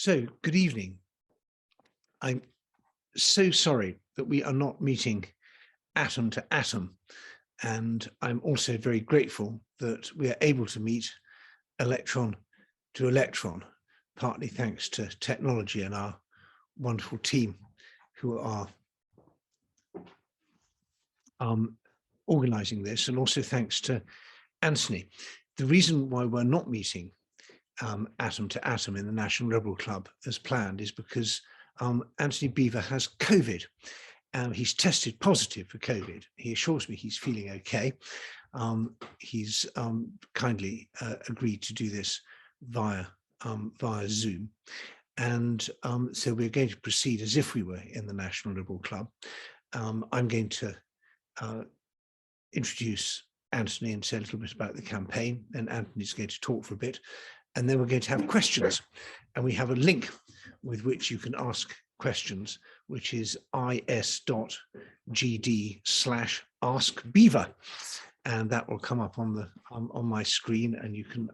So, good evening. I'm so sorry that we are not meeting atom to atom, and I'm also very grateful that we are able to meet electron to electron, partly thanks to technology and our wonderful team who are organizing this, and also thanks to Antony. The reason why we're not meeting atom to atom in the National Rebel Club as planned is because Antony Beevor has COVID. He's tested positive for COVID. He assures me he's feeling okay. He's kindly agreed to do this via Zoom. And so we're going to proceed as if we were in the National Liberal Club. I'm going to introduce Antony and say a little bit about the campaign, and Antony's going to talk for a bit. And then we're going to have questions, and we have a link with which you can ask questions, which is is.gd/askbeevor, and that will come up on the on my screen, and you can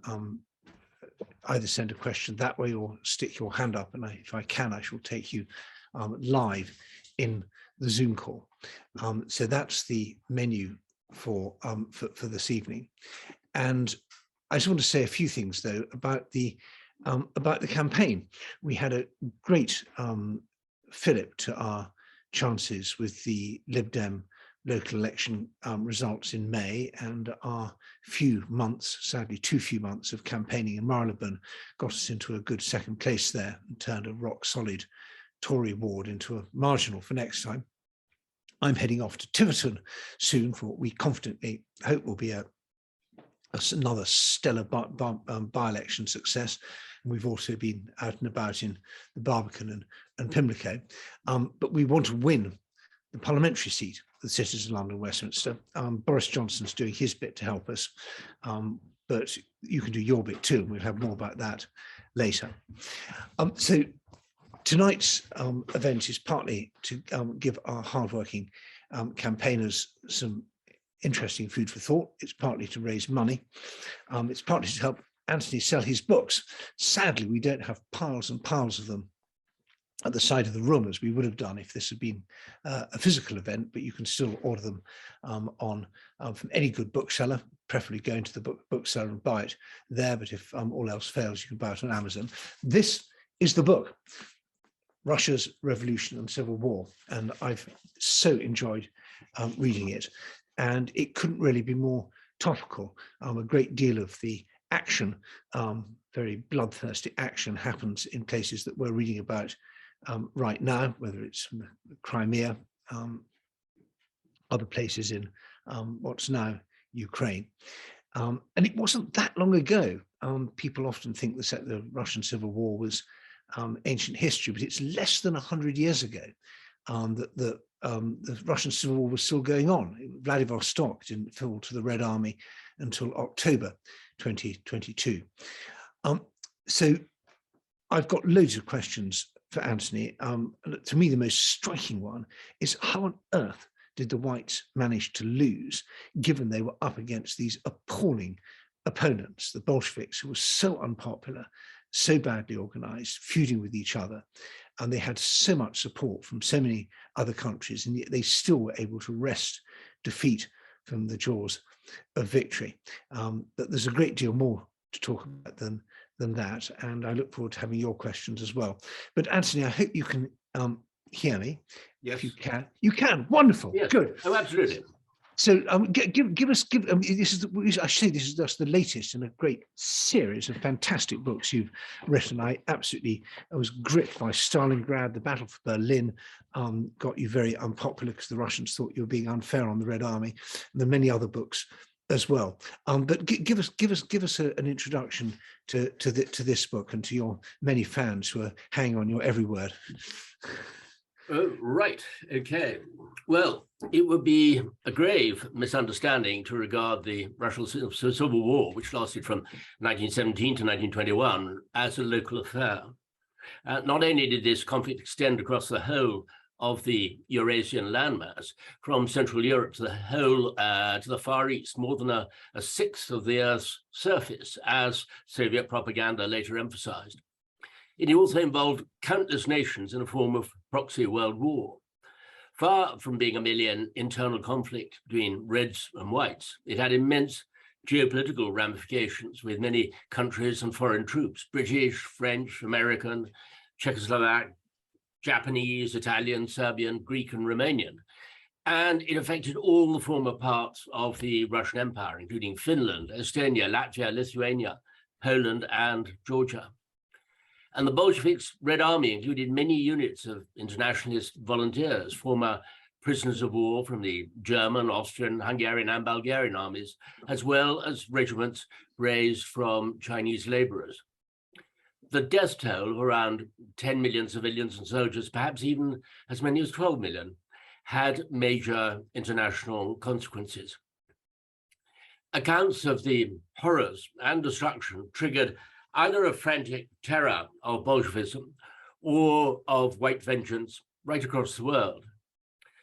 either send a question that way or stick your hand up, and if I can, I shall take you live in the Zoom call. So that's the menu for this evening, and I just want to say a few things though about the campaign. We had a great fillip to our chances with the Lib Dem local election results in May, and our few months, sadly too few months of campaigning in Marylebone got us into a good second place there and turned a rock solid Tory ward into a marginal for next time. I'm heading off to Tiverton soon for what we confidently hope will be another stellar by-election success. And we've also been out and about in the Barbican and Pimlico. But we want to win the parliamentary seat of the cities of London and Westminster. Boris Johnson's doing his bit to help us, but you can do your bit too, and we'll have more about that later. So tonight's event is partly to give our hardworking campaigners some interesting food for thought. It's partly to raise money. It's partly to help Antony sell his books. Sadly, we don't have piles and piles of them at the side of the room as we would have done if this had been a physical event, but you can still order them from any good bookseller, preferably going to the bookseller and buy it there, but if all else fails, you can buy it on Amazon. This is the book, Russia's Revolution and Civil War, and I've so enjoyed reading it. And it couldn't really be more topical. A great deal of the action, very bloodthirsty action, happens in places that we're reading about right now, whether it's Crimea, other places in what's now Ukraine. And it wasn't that long ago. People often think the Russian Civil War was ancient history, but it's less than 100 years ago that the Russian Civil War was still going on. Vladivostok didn't fall to the Red Army until October 2022. So I've got loads of questions for Antony. To me, the most striking one is how on earth did the Whites manage to lose, given they were up against these appalling opponents, the Bolsheviks, who were so unpopular, so badly organized, feuding with each other, and they had so much support from so many other countries, and yet they still were able to wrest defeat from the jaws of victory. But there's a great deal more to talk about than that, and I look forward to having your questions as well. But Antony, I hope you can hear me. Yes, if you can. You can. Wonderful. Yes. Good. Oh, absolutely. So give us. I say this is just the latest in a great series of fantastic books you've written. I was gripped by Stalingrad, the Battle for Berlin, got you very unpopular because the Russians thought you were being unfair on the Red Army, and there are many other books as well. But give us an introduction to this book and to your many fans who are hanging on your every word. Right. Okay. Well, it would be a grave misunderstanding to regard the Russian Civil War, which lasted from 1917 to 1921, as a local affair. Not only did this conflict extend across the whole of the Eurasian landmass, from Central Europe to the Far East, more than a sixth of the Earth's surface, as Soviet propaganda later emphasized. it also involved countless nations in a form of proxy world war. Far from being a merely an internal conflict between Reds and Whites, it had immense geopolitical ramifications with many countries and foreign troops, British, French, American, Czechoslovak, Japanese, Italian, Serbian, Greek, and Romanian. And it affected all the former parts of the Russian Empire, including Finland, Estonia, Latvia, Lithuania, Poland, and Georgia. And the Bolsheviks' Red Army included many units of internationalist volunteers, former prisoners of war from the German, Austrian, Hungarian, and Bulgarian armies, as well as regiments raised from Chinese laborers. The death toll of around 10 million civilians and soldiers, perhaps even as many as 12 million, had major international consequences. Accounts of the horrors and destruction triggered either a frantic terror of Bolshevism or of white vengeance right across the world.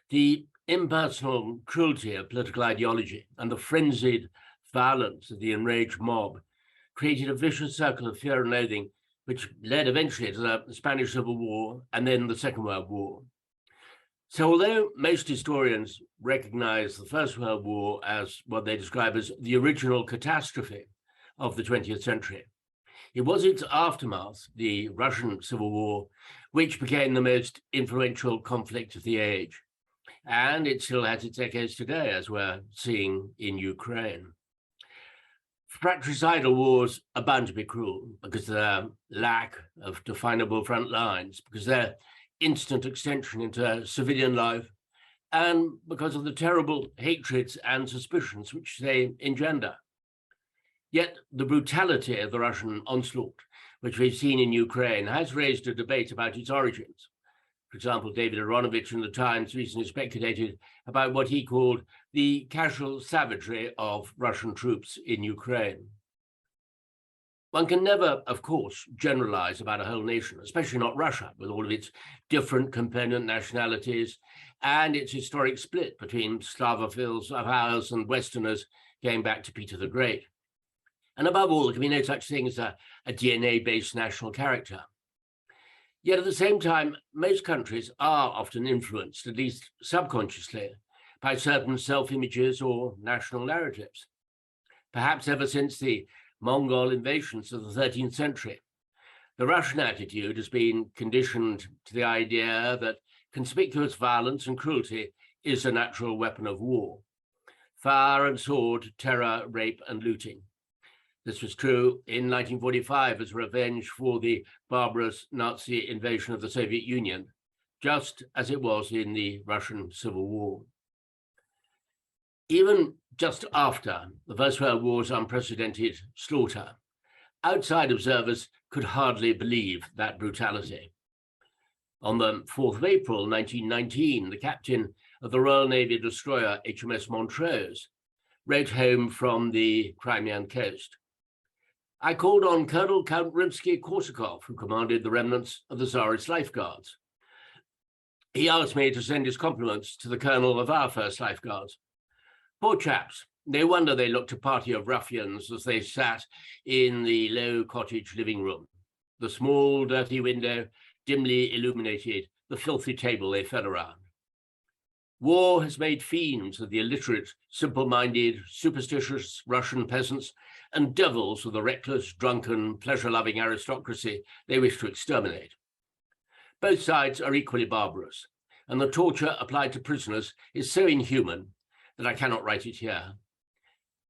The impersonal cruelty of political ideology and the frenzied violence of the enraged mob created a vicious circle of fear and loathing, which led eventually to the Spanish Civil War and then the Second World War. So although most historians recognize the First World War as what they describe as the original catastrophe of the 20th century, it was its aftermath, the Russian Civil War, which became the most influential conflict of the age. And it still has its echoes today, as we're seeing in Ukraine. Fratricidal wars are bound to be cruel because of their lack of definable front lines, because their instant extension into civilian life, and because of the terrible hatreds and suspicions which they engender. Yet the brutality of the Russian onslaught, which we've seen in Ukraine, has raised a debate about its origins. For example, David Aronovich in the Times recently speculated about what he called the casual savagery of Russian troops in Ukraine. One can never, of course, generalize about a whole nation, especially not Russia, with all of its different component nationalities and its historic split between Slavophiles and Westerners going back to Peter the Great. And above all, there can be no such thing as a DNA-based national character. Yet at the same time, most countries are often influenced, at least subconsciously, by certain self-images or national narratives. Perhaps ever since the Mongol invasions of the 13th century, the Russian attitude has been conditioned to the idea that conspicuous violence and cruelty is a natural weapon of war. Fire and sword, terror, rape, and looting. This was true in 1945 as revenge for the barbarous Nazi invasion of the Soviet Union, just as it was in the Russian Civil War. Even just after the First World War's unprecedented slaughter, outside observers could hardly believe that brutality. On the 4th of April, 1919, the captain of the Royal Navy destroyer HMS Montrose wrote home from the Crimean coast. I called on Colonel Count Rimsky-Korsakov, who commanded the remnants of the Tsarist Life Guards. He asked me to send his compliments to the colonel of our first Life Guards. Poor chaps, no wonder they looked a party of ruffians as they sat in the low cottage living room. The small, dirty window, dimly illuminated, the filthy table they fed around. War has made fiends of the illiterate, simple-minded, superstitious Russian peasants and devils of the reckless, drunken, pleasure-loving aristocracy they wish to exterminate. Both sides are equally barbarous, and the torture applied to prisoners is so inhuman that I cannot write it here.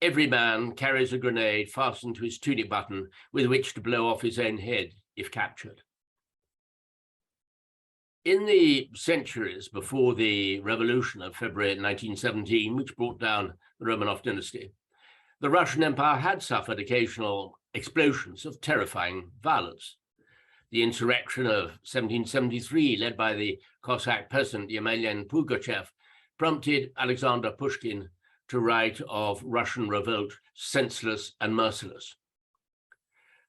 Every man carries a grenade fastened to his tunic button with which to blow off his own head if captured. In the centuries before the revolution of February 1917, which brought down the Romanov dynasty, the Russian Empire had suffered occasional explosions of terrifying violence. The insurrection of 1773, led by the Cossack peasant Yemelyan Pugachev, prompted Alexander Pushkin to write of Russian revolt senseless and merciless.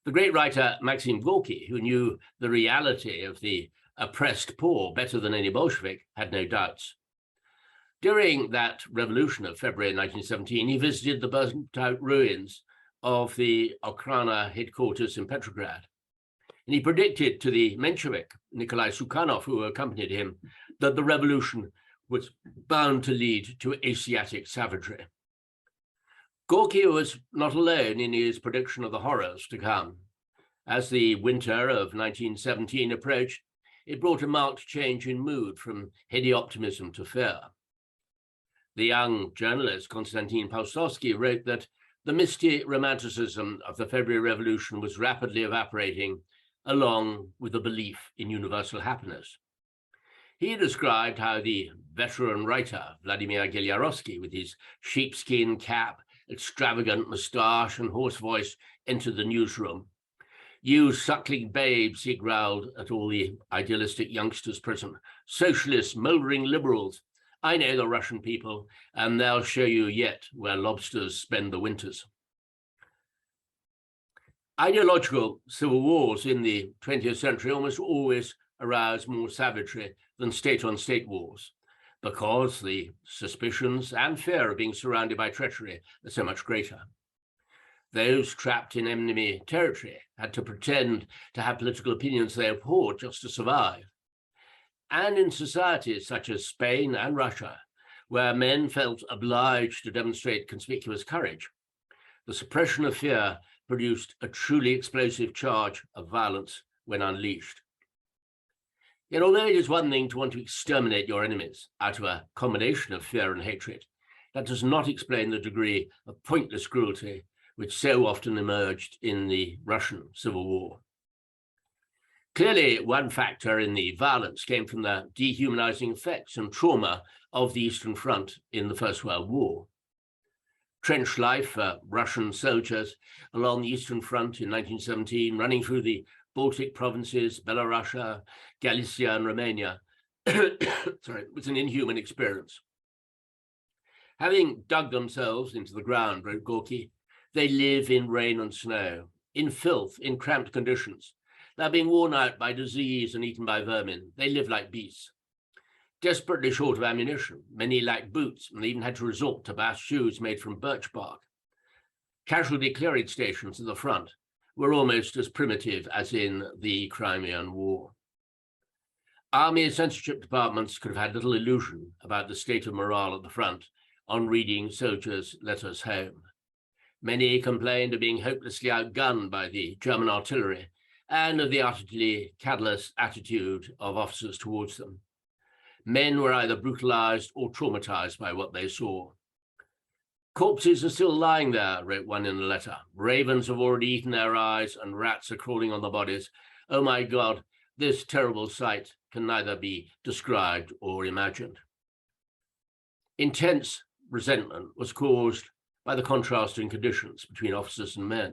The great writer Maxim Gorky, who knew the reality of the oppressed poor better than any Bolshevik, had no doubts. During that revolution of February 1917, he visited the burnt-out ruins of the Okhrana headquarters in Petrograd. And he predicted to the Menshevik, Nikolai Sukhanov, who accompanied him, that the revolution was bound to lead to Asiatic savagery. Gorky was not alone in his prediction of the horrors to come. As the winter of 1917 approached, it brought a marked change in mood from heady optimism to fear. The young journalist Konstantin Paustovsky wrote that the misty romanticism of the February Revolution was rapidly evaporating, along with the belief in universal happiness. He described how the veteran writer Vladimir Gilyarovsky, with his sheepskin cap, extravagant moustache, and hoarse voice, entered the newsroom. "You suckling babes," he growled at all the idealistic youngsters present, "socialists, mouldering liberals. I know the Russian people, and they'll show you yet where lobsters spend the winters." Ideological civil wars in the 20th century almost always arouse more savagery than state-on-state wars, because the suspicions and fear of being surrounded by treachery are so much greater. Those trapped in enemy territory had to pretend to have political opinions they abhorred just to survive. And in societies such as Spain and Russia, where men felt obliged to demonstrate conspicuous courage, the suppression of fear produced a truly explosive charge of violence when unleashed. Yet although it is one thing to want to exterminate your enemies out of a combination of fear and hatred, that does not explain the degree of pointless cruelty which so often emerged in the Russian Civil War. Clearly, one factor in the violence came from the dehumanizing effects and trauma of the Eastern Front in the First World War. Trench life for Russian soldiers along the Eastern Front in 1917, running through the Baltic provinces, Belarus, Galicia, and Romania, was an inhuman experience. Having dug themselves into the ground, wrote Gorky, they live in rain and snow, in filth, in cramped conditions. They're being worn out by disease and eaten by vermin. They live like beasts. Desperately short of ammunition, many lacked boots and they even had to resort to bast shoes made from birch bark. Casualty clearing stations at the front were almost as primitive as in the Crimean War. Army censorship departments could have had little illusion about the state of morale at the front on reading soldiers' letters home. Many complained of being hopelessly outgunned by the German artillery and of the utterly callous attitude of officers towards them. Men were either brutalized or traumatized by what they saw. Corpses are still lying there, wrote one in a letter. Ravens have already eaten their eyes and rats are crawling on the bodies. Oh my God, this terrible sight can neither be described or imagined. Intense resentment was caused by the contrasting conditions between officers and men.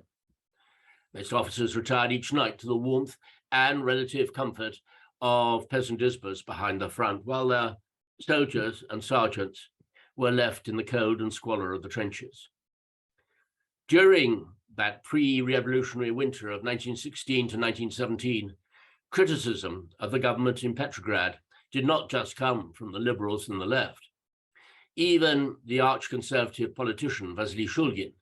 Most officers retired each night to the warmth and relative comfort of peasant isbas behind the front, while their soldiers and sergeants were left in the cold and squalor of the trenches. During that pre-revolutionary winter of 1916 to 1917, criticism of the government in Petrograd did not just come from the liberals and the left. Even the arch-conservative politician Vasily Shulgin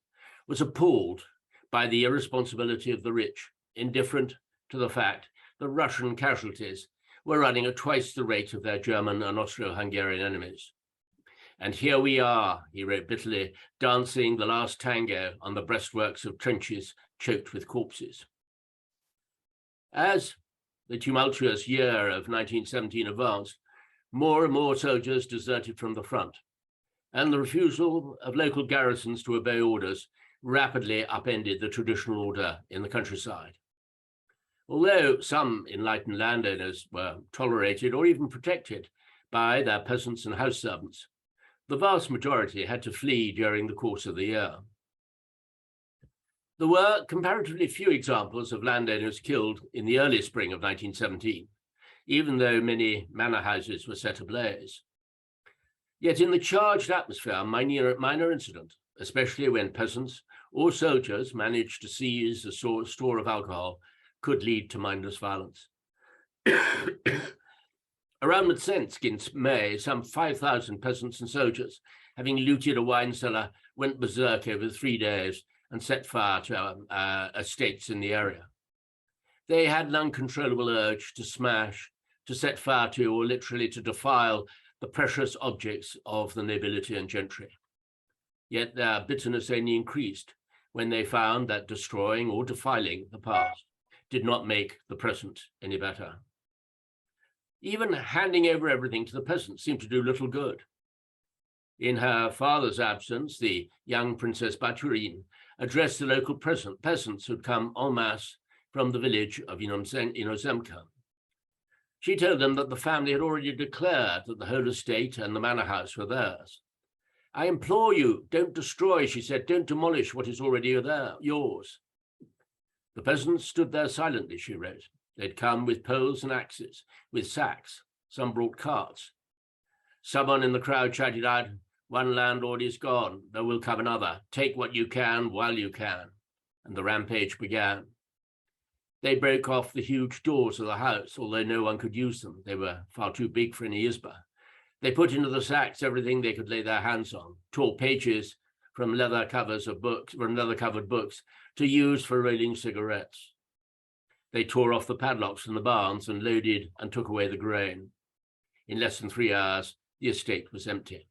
was appalled by the irresponsibility of the rich, indifferent to the fact that Russian casualties were running at twice the rate of their German and Austro-Hungarian enemies. And here we are, he wrote bitterly, dancing the last tango on the breastworks of trenches choked with corpses. As the tumultuous year of 1917 advanced, more and more soldiers deserted from the front, and the refusal of local garrisons to obey orders rapidly upended the traditional order in the countryside. Although some enlightened landowners were tolerated or even protected by their peasants and house servants, the vast majority had to flee during the course of the year. There were comparatively few examples of landowners killed in the early spring of 1917, even though many manor houses were set ablaze. Yet in the charged atmosphere, a minor incident, especially when peasants or soldiers managed to seize a store of alcohol, could lead to mindless violence. Around Mtsensk in May, some 5,000 peasants and soldiers, having looted a wine cellar, went berserk over 3 days and set fire to estates in the area. They had an uncontrollable urge to smash, to set fire to, or literally to defile the precious objects of the nobility and gentry. Yet their bitterness only increased when they found that destroying or defiling the past did not make the present any better. Even handing over everything to the peasants seemed to do little good. In her father's absence, the young Princess Baturin addressed the local peasants who'd come en masse from the village of Inozemka. She told them that the family had already declared that the whole estate and the manor house were theirs. "I implore you, don't destroy," she said, "don't demolish what is already yours." The peasants stood there silently, she wrote. They'd come with poles and axes, with sacks. Some brought carts. Someone in the crowd shouted out, "One landlord is gone, there will come another. Take what you can while you can." And the rampage began. They broke off the huge doors of the house, although no one could use them. They were far too big for any izba. They put into the sacks everything they could lay their hands on, tore pages from leather-covered books to use for rolling cigarettes. They tore off the padlocks from the barns and loaded and took away the grain. In less than 3 hours, the estate was empty.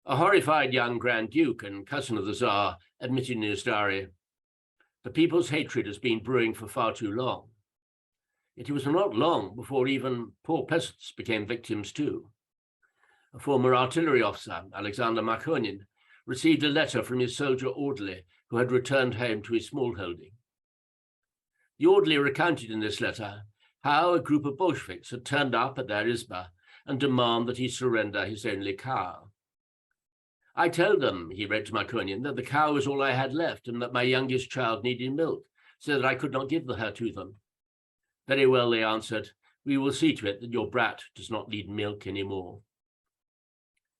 A horrified young Grand Duke and cousin of the Tsar admitted in his diary, "The people's hatred has been brewing for far too long." Yet it was not long before even poor peasants became victims too. A former artillery officer, Alexander Makonin, received a letter from his soldier orderly who had returned home to his small holding. The orderly recounted in this letter how a group of Bolsheviks had turned up at their izba and demanded that he surrender his only cow. "I told them," he wrote to Makonin, "that the cow was all I had left and that my youngest child needed milk, so that I could not give her to them." "Very well," they answered, "we will see to it that your brat does not need milk anymore."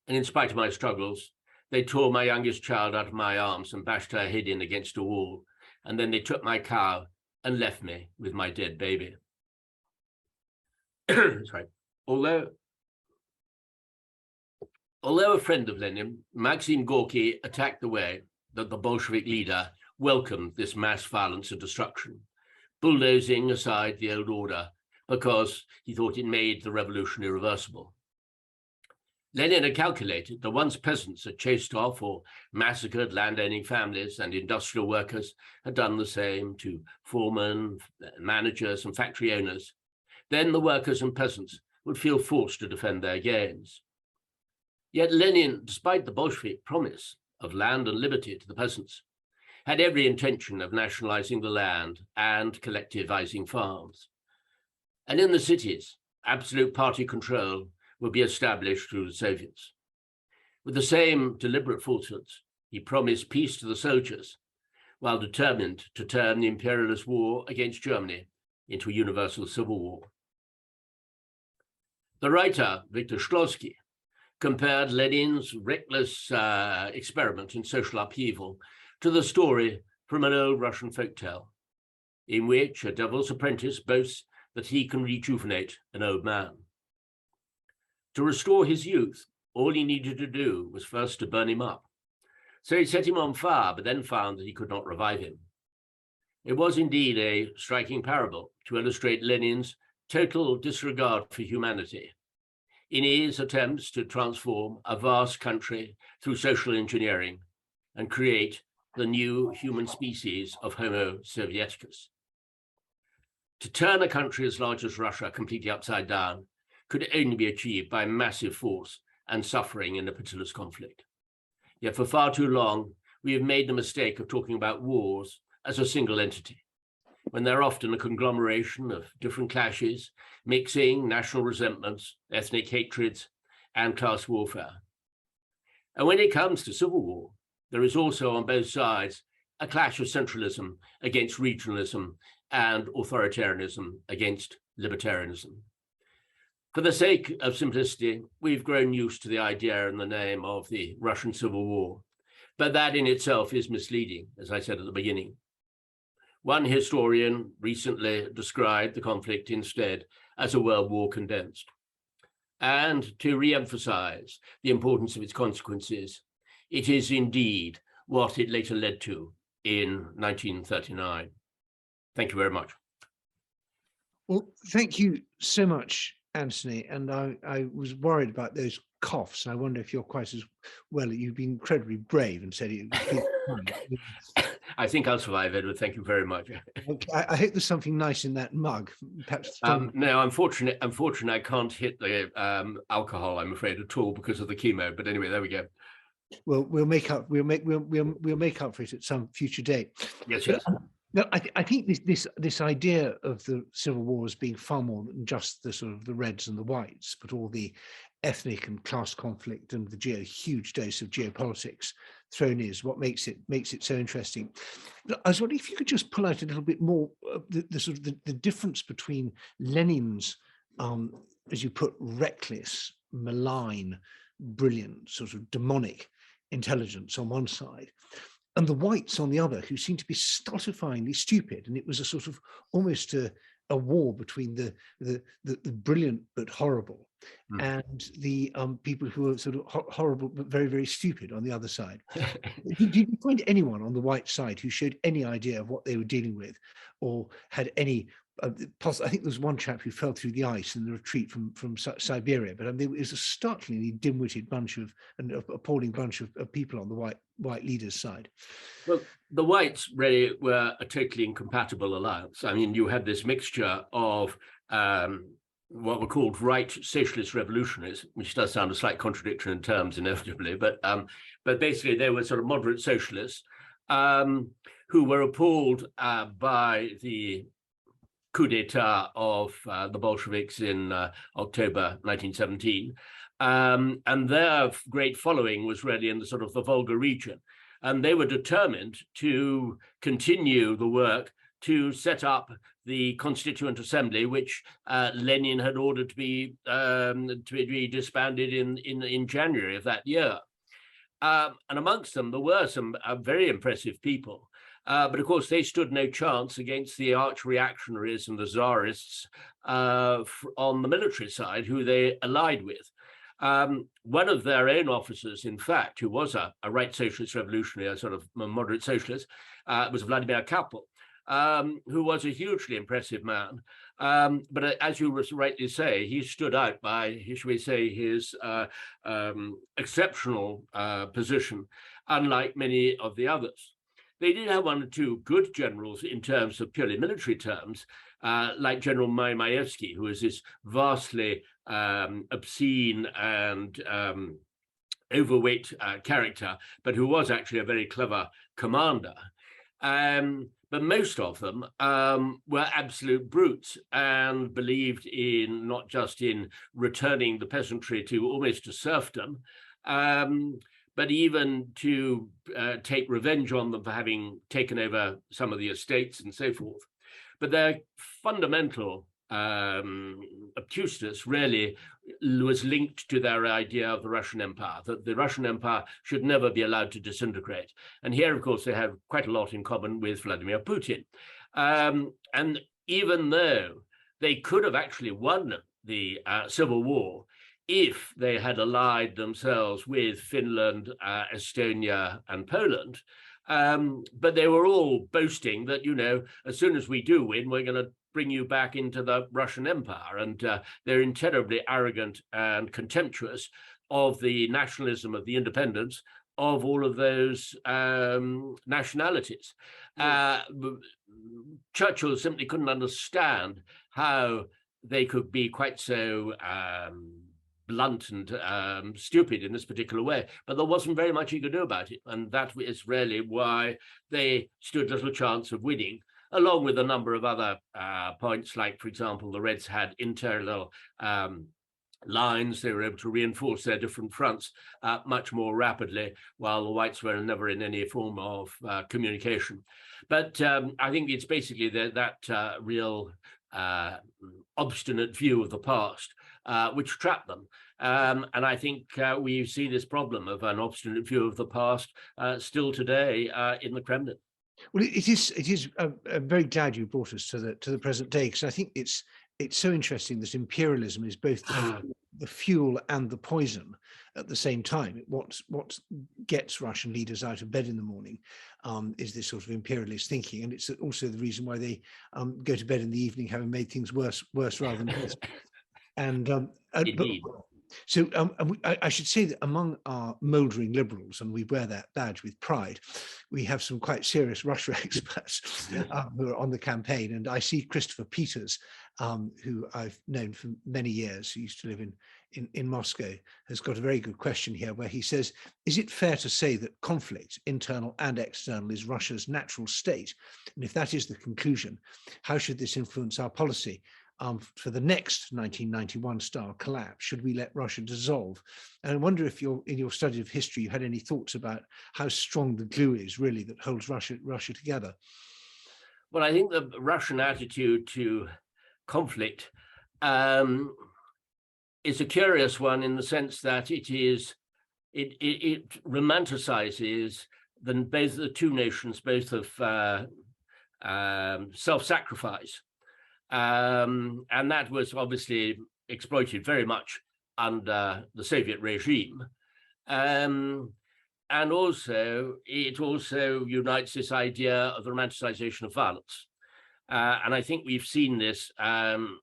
And in spite of my struggles, they tore my youngest child out of my arms and bashed her head in against a wall, and then they took my cow and left me with my dead baby. Sorry. Although a friend of Lenin, Maxim Gorky attacked the way that the Bolshevik leader welcomed this mass violence and destruction, bulldozing aside the old order because he thought it made the revolution irreversible. Lenin had calculated that once peasants had chased off or massacred landowning families, and industrial workers had done the same to foremen, managers, and factory owners, then the workers and peasants would feel forced to defend their gains. Yet Lenin, despite the Bolshevik promise of land and liberty to the peasants, had every intention of nationalizing the land and collectivizing farms. And in the cities, absolute party control would be established through the Soviets. With the same deliberate falsehoods, he promised peace to the soldiers, while determined to turn the imperialist war against Germany into a universal civil war. The writer, Viktor Shklovsky, compared Lenin's reckless experiment in social upheaval to the story from an old Russian folktale, in which a devil's apprentice boasts that he can rejuvenate an old man. To restore his youth, all he needed to do was first to burn him up. So he set him on fire, but then found that he could not revive him. It was indeed a striking parable to illustrate Lenin's total disregard for humanity in his attempts to transform a vast country through social engineering and create the new human species of Homo Sovieticus. To turn a country as large as Russia completely upside down could only be achieved by massive force and suffering in a pitiless conflict. Yet for far too long, we have made the mistake of talking about wars as a single entity, when they're often a conglomeration of different clashes, mixing national resentments, ethnic hatreds, and class warfare. And when it comes to civil war, there is also on both sides a clash of centralism against regionalism and authoritarianism against libertarianism. For the sake of simplicity, we've grown used to the idea and the name of the Russian Civil War, but that in itself is misleading, as I said at the beginning. One historian recently described the conflict instead as a world war condensed. And to re-emphasize the importance of its consequences, it is indeed what it later led to in 1939. Thank you very much. Well, thank you so much, Anthony. And I was worried about those coughs. And I wonder if you're quite as well. You've been incredibly brave and said it. I think I'll survive, Edward. Thank you very much. Okay, I hope there's something nice in that mug. Perhaps. No, unfortunately, I can't hit the alcohol, I'm afraid, at all because of the chemo. But anyway, there we go. Well, we'll make up. We'll make up for it at some future date. Yes, yes. No, I think this idea of the Civil War as being far more than just the sort of the Reds and the Whites, but all the ethnic and class conflict and the huge dose of geopolitics thrown in is what makes it so interesting. I was wondering if you could just pull out a little bit more the sort of the difference between Lenin's, as you put, reckless, malign, brilliant, sort of demonic intelligence on one side, and the Whites on the other, who seemed to be stultifyingly stupid. And it was a sort of almost a war between the brilliant but horrible and the people who were sort of horrible but very, very stupid on the other side. Did you find anyone on the White side who showed any idea of what they were dealing with, or had any I think there was one chap who fell through the ice in the retreat from Siberia, but it was a startlingly dim-witted bunch of an appalling bunch of people on the white leaders' side. Well, the Whites really were a totally incompatible alliance. I mean, you had this mixture of what were called right socialist revolutionaries, which does sound a slight contradiction in terms, inevitably, but basically they were sort of moderate socialists who were appalled by the coup d'etat of the Bolsheviks in October 1917. And their great following was really in the sort of the Volga region. And they were determined to continue the work to set up the Constituent Assembly, which Lenin had ordered to be disbanded in January of that year. And amongst them, there were some very impressive people. But of course, they stood no chance against the arch-reactionaries and the czarists on the military side, who they allied with. One of their own officers, in fact, who was a right socialist revolutionary, a sort of moderate socialist, was Vladimir Putin, who was a hugely impressive man. But as you rightly say, he stood out by, shall we say, his exceptional position, unlike many of the others. They did have one or two good generals in terms of purely military terms, like General Maevsky, who was this vastly obscene and overweight character, but who was actually a very clever commander. But most of them were absolute brutes and believed in not just in returning the peasantry to almost to serfdom, but even to take revenge on them for having taken over some of the estates and so forth. But their fundamental obtuseness really was linked to their idea of the Russian Empire, that the Russian Empire should never be allowed to disintegrate. And here, of course, they have quite a lot in common with Vladimir Putin. And even though they could have actually won the Civil War if they had allied themselves with Finland, Estonia, and Poland, but they were all boasting that, you know, as soon as we do win, we're going to bring you back into the Russian Empire. And they're incredibly arrogant and contemptuous of the nationalism of the independence of all of those nationalities. Churchill simply couldn't understand how they could be quite so blunt and stupid in this particular way, but there wasn't very much he could do about it. And that is really why they stood little chance of winning, along with a number of other points, like, for example, the Reds had internal lines. They were able to reinforce their different fronts much more rapidly, while the Whites were never in any form of communication. But I think it's basically that real obstinate view of the past which trapped them. And I think we see this problem of an obstinate view of the past still today in the Kremlin. Well, it is. I'm very glad you brought us to the present day, because I think it's it's so interesting that imperialism is both the fuel and the poison at the same time. What gets Russian leaders out of bed in the morning is this sort of imperialist thinking, and it's also the reason why they go to bed in the evening having made things worse rather than better. And Indeed. So I should say that among our mouldering liberals, and we wear that badge with pride, we have some quite serious Russia experts who are on the campaign. And I see Christopher Peters, who I've known for many years, who used to live in Moscow, has got a very good question here where he says, is it fair to say that conflict, internal and external, is Russia's natural state? And if that is the conclusion, how should this influence our policy? For the next 1991 style collapse, should we let Russia dissolve? And I wonder if in your study of history, you had any thoughts about how strong the glue is really that holds Russia together. Well, I think the Russian attitude to conflict is a curious one in the sense that it romanticizes both the two nations, both of self-sacrifice. And that was obviously exploited very much under the Soviet regime. And also, it also unites this idea of the romanticization of violence. And I think we've seen this on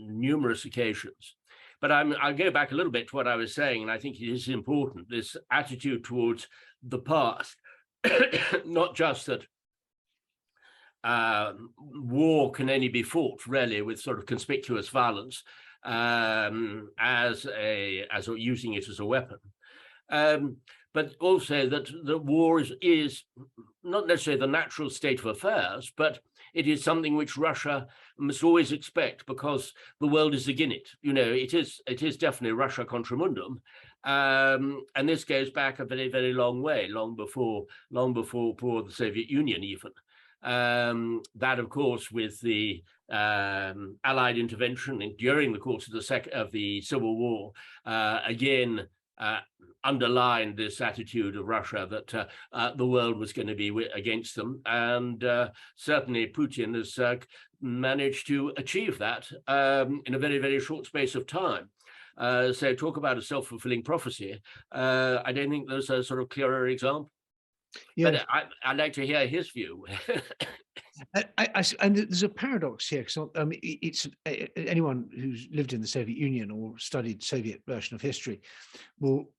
numerous occasions. But I'll go back a little bit to what I was saying, and I think it is important, this attitude towards the past, not just that war can only be fought really with sort of conspicuous violence as using it as a weapon, but also that the war is not necessarily the natural state of affairs, but it is something which Russia must always expect because the world is against it. You know, it is definitely Russia contra mundum, and this goes back a very, very long way, long before the Soviet Union even. That, of course, with the Allied intervention during the course of the Civil War, again underlined this attitude of Russia that the world was going to be against them, and certainly Putin has managed to achieve that in a very, very short space of time. So talk about a self-fulfilling prophecy. I don't think there's a sort of clearer example. Yeah. But I'd like to hear his view. And there's a paradox here, because it's anyone who's lived in the Soviet Union or studied Soviet version of history will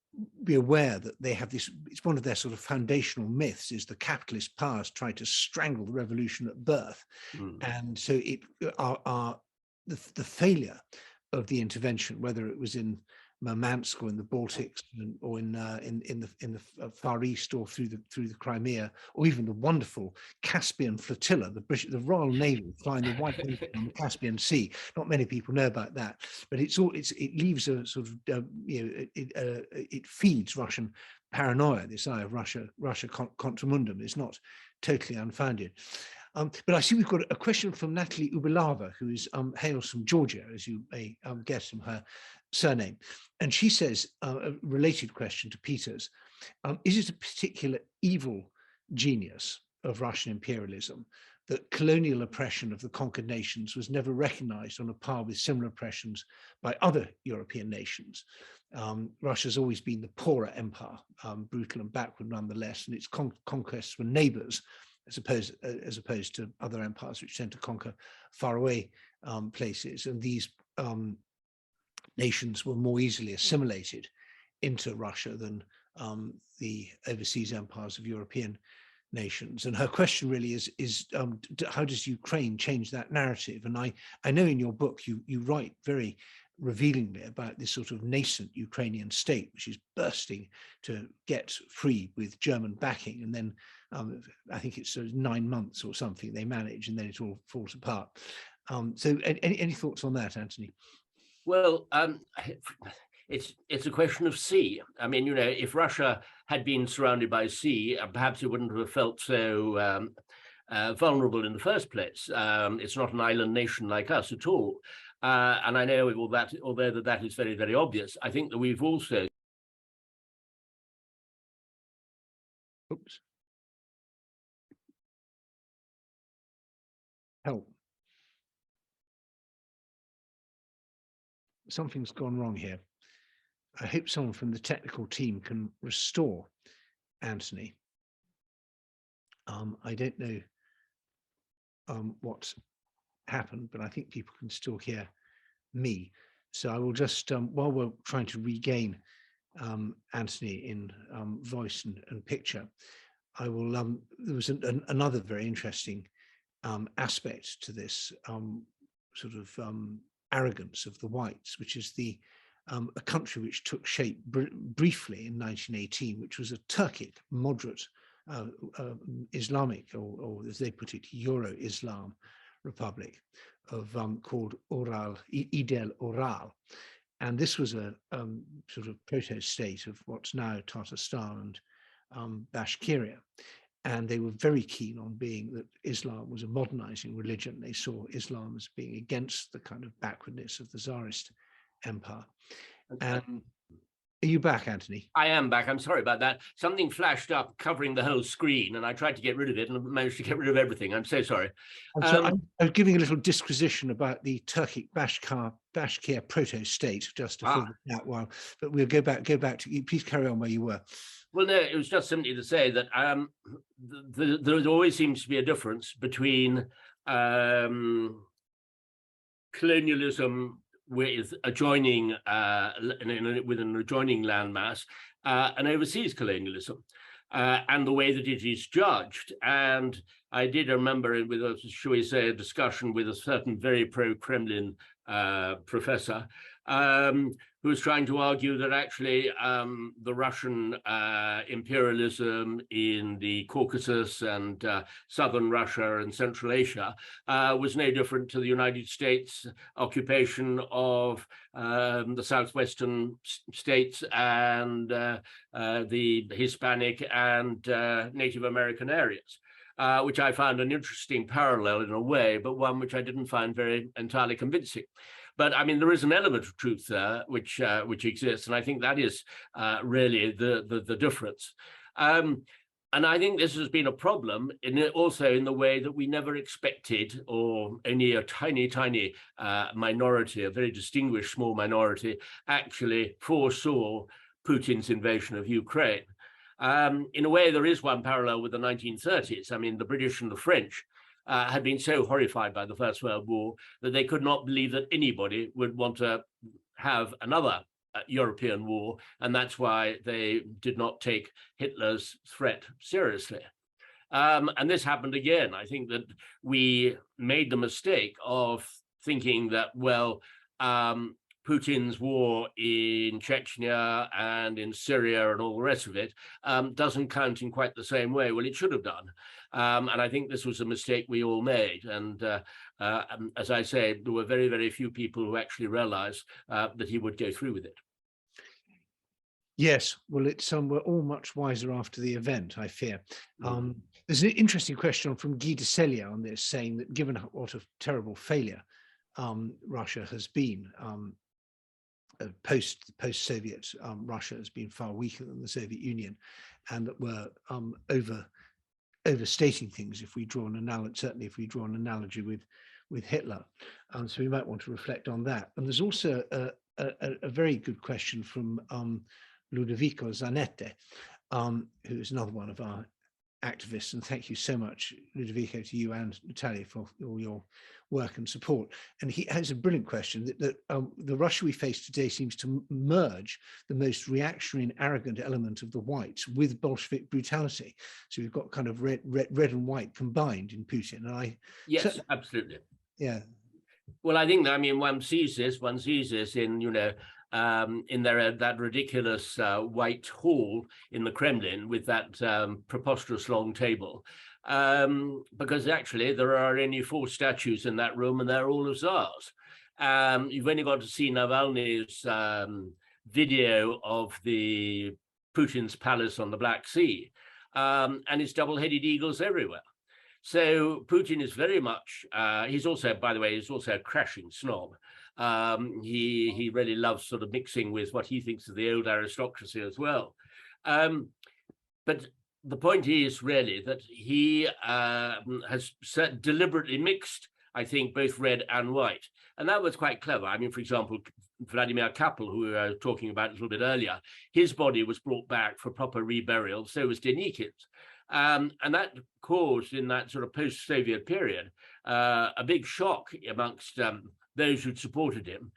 be aware that they have this. It's one of their sort of foundational myths: is the capitalist powers try to strangle the revolution at birth, and so the failure of the intervention, whether it was in Murmansk or in the Baltics, or in the Far East, or through the Crimea, or even the wonderful Caspian flotilla, the Royal Navy flying the White Ocean on the Caspian Sea. Not many people know about that, but it leaves a sort of it feeds Russian paranoia. This eye of Russia contra mundum is not totally unfounded. But I see we've got a question from Natalie Ubilava, who hails from Georgia, as you may guess from her surname. And she says, a related question to Peter's, is it a particular evil genius of Russian imperialism that colonial oppression of the conquered nations was never recognized on a par with similar oppressions by other European nations? Russia's always been the poorer empire, brutal and backward nonetheless, and its conquests were neighbors, as opposed to other empires which tend to conquer faraway places. And these nations were more easily assimilated into Russia than the overseas empires of European nations. And her question really is how does Ukraine change that narrative? And I know in your book you write very revealingly about this sort of nascent Ukrainian state, which is bursting to get free with German backing. And then I think it's 9 months or something they manage, and then it all falls apart. So any thoughts on that, Antony? Well, it's a question of sea. I mean, you know, if Russia had been surrounded by sea, perhaps it wouldn't have felt so vulnerable in the first place. It's not an island nation like us at all. And I know although that is very, very obvious, I think that we've also. Oops. Help. something's gone wrong here. I hope someone from the technical team can restore Antony. I don't know what's happened, but I think people can still hear me. So I will just, while we're trying to regain Antony in voice and picture, I will, there was another very interesting aspect to this sort of arrogance of the whites, which is a country which took shape briefly in 1918, which was a Turkic moderate Islamic, or as they put it, Euro-Islam republic of called Idel Oral. And this was a sort of proto-state of what's now Tatarstan and Bashkiria. And they were very keen on being that Islam was a modernizing religion. They saw Islam as being against the kind of backwardness of the Tsarist empire. And are you back, Antony? I am back. I'm sorry about that. Something flashed up covering the whole screen, and I tried to get rid of it and managed to get rid of everything. I'm so sorry. I'm giving a little disquisition about the Turkic Bashkir proto-state just to fill that while, but we'll go back to you. Please carry on where you were. Well, no, it was just simply to say that there always seems to be a difference between colonialism with adjoining with an adjoining landmass and overseas colonialism and the way that it is judged. And I did remember with a, shall we say, a discussion with a certain very pro-Kremlin professor who was trying to argue that actually the Russian imperialism in the Caucasus and southern Russia and Central Asia was no different to the United States occupation of the southwestern states and the Hispanic and Native American areas. Which I found an interesting parallel in a way, but one which I didn't find very entirely convincing. But I mean, there is an element of truth there which exists, and I think that is really the difference. And I think this has been a problem also in the way that we never expected, or only a tiny minority, a very distinguished small minority, actually foresaw Putin's invasion of Ukraine. In a way, there is one parallel with the 1930s. I mean, the British and the French had been so horrified by the First World War that they could not believe that anybody would want to have another European war, and that's why they did not take Hitler's threat seriously. And this happened again. I think that we made the mistake of thinking that, well, Putin's war in Chechnya and in Syria and all the rest of it doesn't count in quite the same way. Well, it should have done. And I think this was a mistake we all made. And as I say, there were very, very few people who actually realized that he would go through with it. Yes, well, it's we're all much wiser after the event, I fear. There's an interesting question from Guy de Cellier on this, saying that given what a terrible failure Russia has been, post-Soviet Russia has been far weaker than the Soviet Union, and that we're overstating things if we draw an analogy, certainly if we draw an analogy with Hitler. So we might want to reflect on that. And there's also a very good question from Ludovico Zanetti, who is another one of our activists. And thank you so much, Ludovico, to you and Natalia for all your work and support. And he has a brilliant question that the Russia we face today seems to merge the most reactionary and arrogant element of the whites with Bolshevik brutality. So we've got kind of red and white combined in Putin. And yes, absolutely. Yeah. Well, I think that, I mean, one sees this in, you know, in that ridiculous white hall in the Kremlin with that preposterous long table, because actually there are only 4 statues in that room and they're all of Tsars. You've only got to see Navalny's video of the Putin's palace on the Black Sea, and it's double-headed eagles everywhere. So Putin is very much, he's also, by the way, he's also a crashing snob. He really loves sort of mixing with what he thinks of the old aristocracy as well. But the point is really that he has deliberately mixed, I think, both red and white. And that was quite clever. I mean, for example, Vladimir Kapel, who we were talking about a little bit earlier, his body was brought back for proper reburial, so was Denikin's. And that caused, in that sort of post-Soviet period, a big shock amongst those who'd supported him,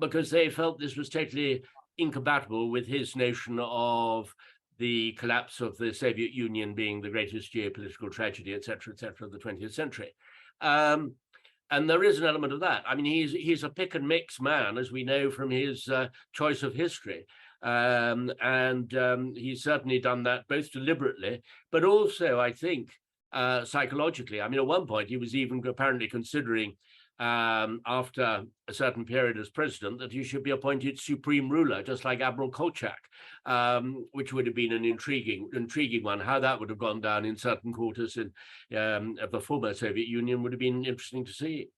because they felt this was totally incompatible with his notion of the collapse of the Soviet Union being the greatest geopolitical tragedy, et cetera, of the 20th century. And there is an element of that. I mean, he's a pick and mix man, as we know from his choice of history. He's certainly done that both deliberately, but also, I think, psychologically. I mean, at one point, he was even apparently considering, after a certain period as president, that he should be appointed supreme ruler, just like Admiral Kolchak, which would have been an intriguing one. How that would have gone down in certain quarters of the former Soviet Union would have been interesting to see.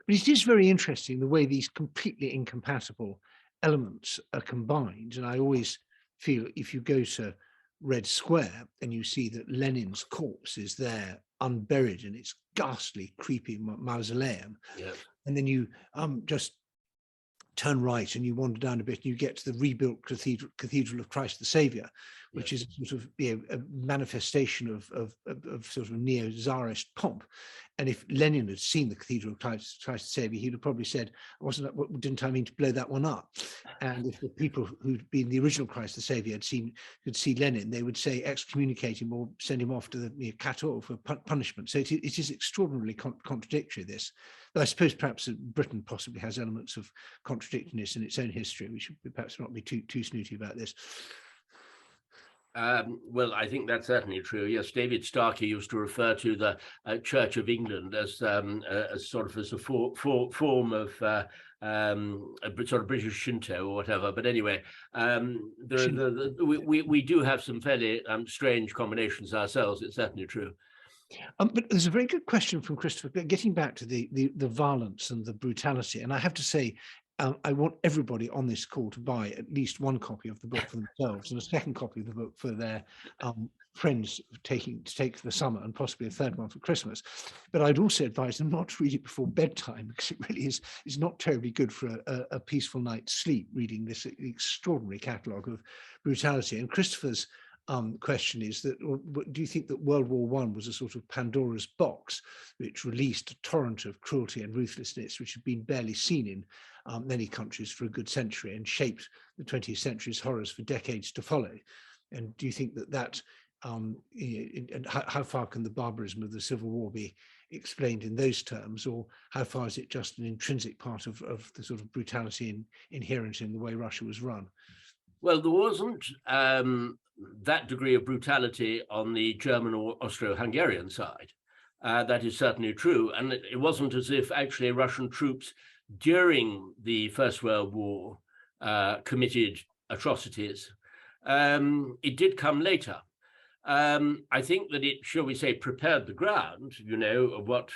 But it is very interesting the way these completely incompatible elements are combined. And I always feel, if you go to Red Square and you see that Lenin's corpse is there unburied in its ghastly, creepy mausoleum, and then you just turn right and you wander down a bit and you get to the rebuilt Cathedral of Christ the Saviour, which is sort of a manifestation of sort of neo-Tsarist pomp. And if Lenin had seen the Cathedral of Christ the Saviour, he'd have probably said, didn't I mean to blow that one up? And if the people who'd been the original Christ the Saviour could see Lenin, they would say excommunicate him or send him off to the Kator for punishment. So it is extraordinarily contradictory, this. But I suppose perhaps Britain possibly has elements of contradictoriness in its own history. We should perhaps not be too snooty about this. Well, I think that's certainly true. Yes, David Starkey used to refer to the Church of England as sort of as a form of sort of British Shinto or whatever. But anyway, we do have some fairly strange combinations ourselves. It's certainly true. But there's a very good question from Christopher, getting back to the violence and the brutality. And I have to say, I want everybody on this call to buy at least one copy of the book for themselves and a second copy of the book for their friends to take for the summer, and possibly a third one for Christmas. But I'd also advise them not to read it before bedtime, because it really is not terribly good for a peaceful night's sleep, reading this extraordinary catalogue of brutality. And Christopher's question is that, do you think that World War I was a sort of Pandora's box which released a torrent of cruelty and ruthlessness which had been barely seen in many countries for a good century, and shaped the 20th century's horrors for decades to follow? And do you think that and how far can the barbarism of the Civil War be explained in those terms, or how far is it just an intrinsic part of the sort of brutality inherent in the way Russia was run? Well, there wasn't that degree of brutality on the German or Austro-Hungarian side. That is certainly true. And it wasn't as if actually Russian troops during the First World War committed atrocities. It did come later. I think that it, shall we say, prepared the ground, of what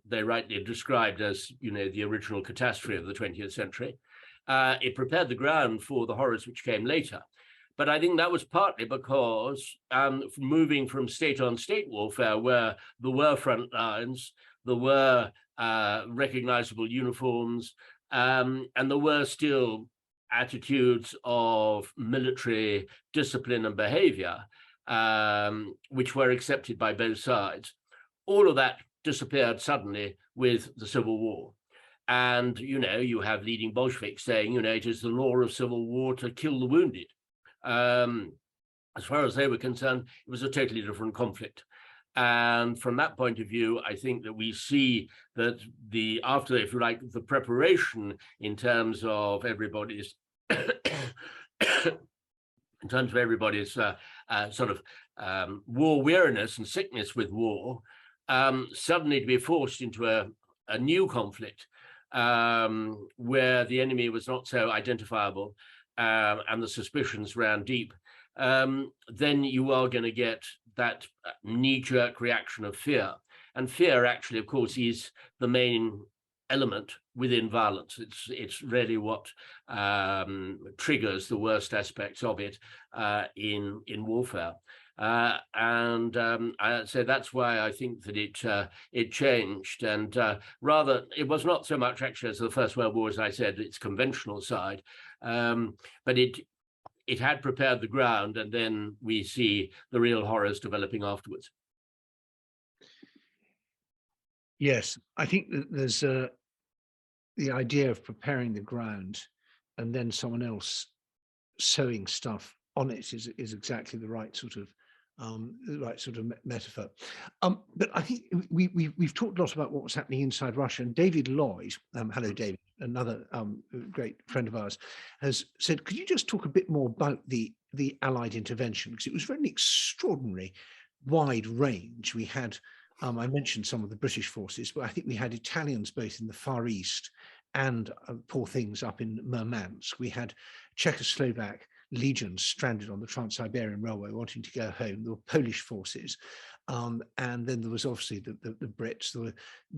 they rightly described as, the original catastrophe of the 20th century. It prepared the ground for the horrors which came later. But I think that was partly because moving from state-on-state warfare, where there were front lines, there were recognizable uniforms, and there were still attitudes of military discipline and behavior, which were accepted by both sides. All of that disappeared suddenly with the Civil War. And, you have leading Bolsheviks saying, it is the law of civil war to kill the wounded. As far as they were concerned, it was a totally different conflict. And from that point of view, I think that we see that after, if you like, the preparation in terms of everybody's sort of war weariness and sickness with war, suddenly to be forced into a new conflict where the enemy was not so identifiable and the suspicions ran deep, then you are going to get that knee-jerk reaction of fear. And fear actually, of course, is the main element within violence. It's really what triggers the worst aspects of it in warfare. So that's why I think that it changed, and rather it was not so much actually as the First World War, as I said, its conventional side, but it had prepared the ground, and then we see the real horrors developing afterwards. Yes, I think that there's the idea of preparing the ground and then someone else sowing stuff on it is exactly the right sort of metaphor. But I think we've talked a lot about what was happening inside Russia, and David Lloyd, hello David, another great friend of ours, has said, could you just talk a bit more about the Allied intervention, because it was very extraordinary wide range. We had I mentioned some of the British forces, but I think we had Italians both in the Far East and poor things up in Murmansk. We had Czechoslovak legions stranded on the Trans-Siberian Railway wanting to go home. There were Polish forces. And then there was obviously the Brits, the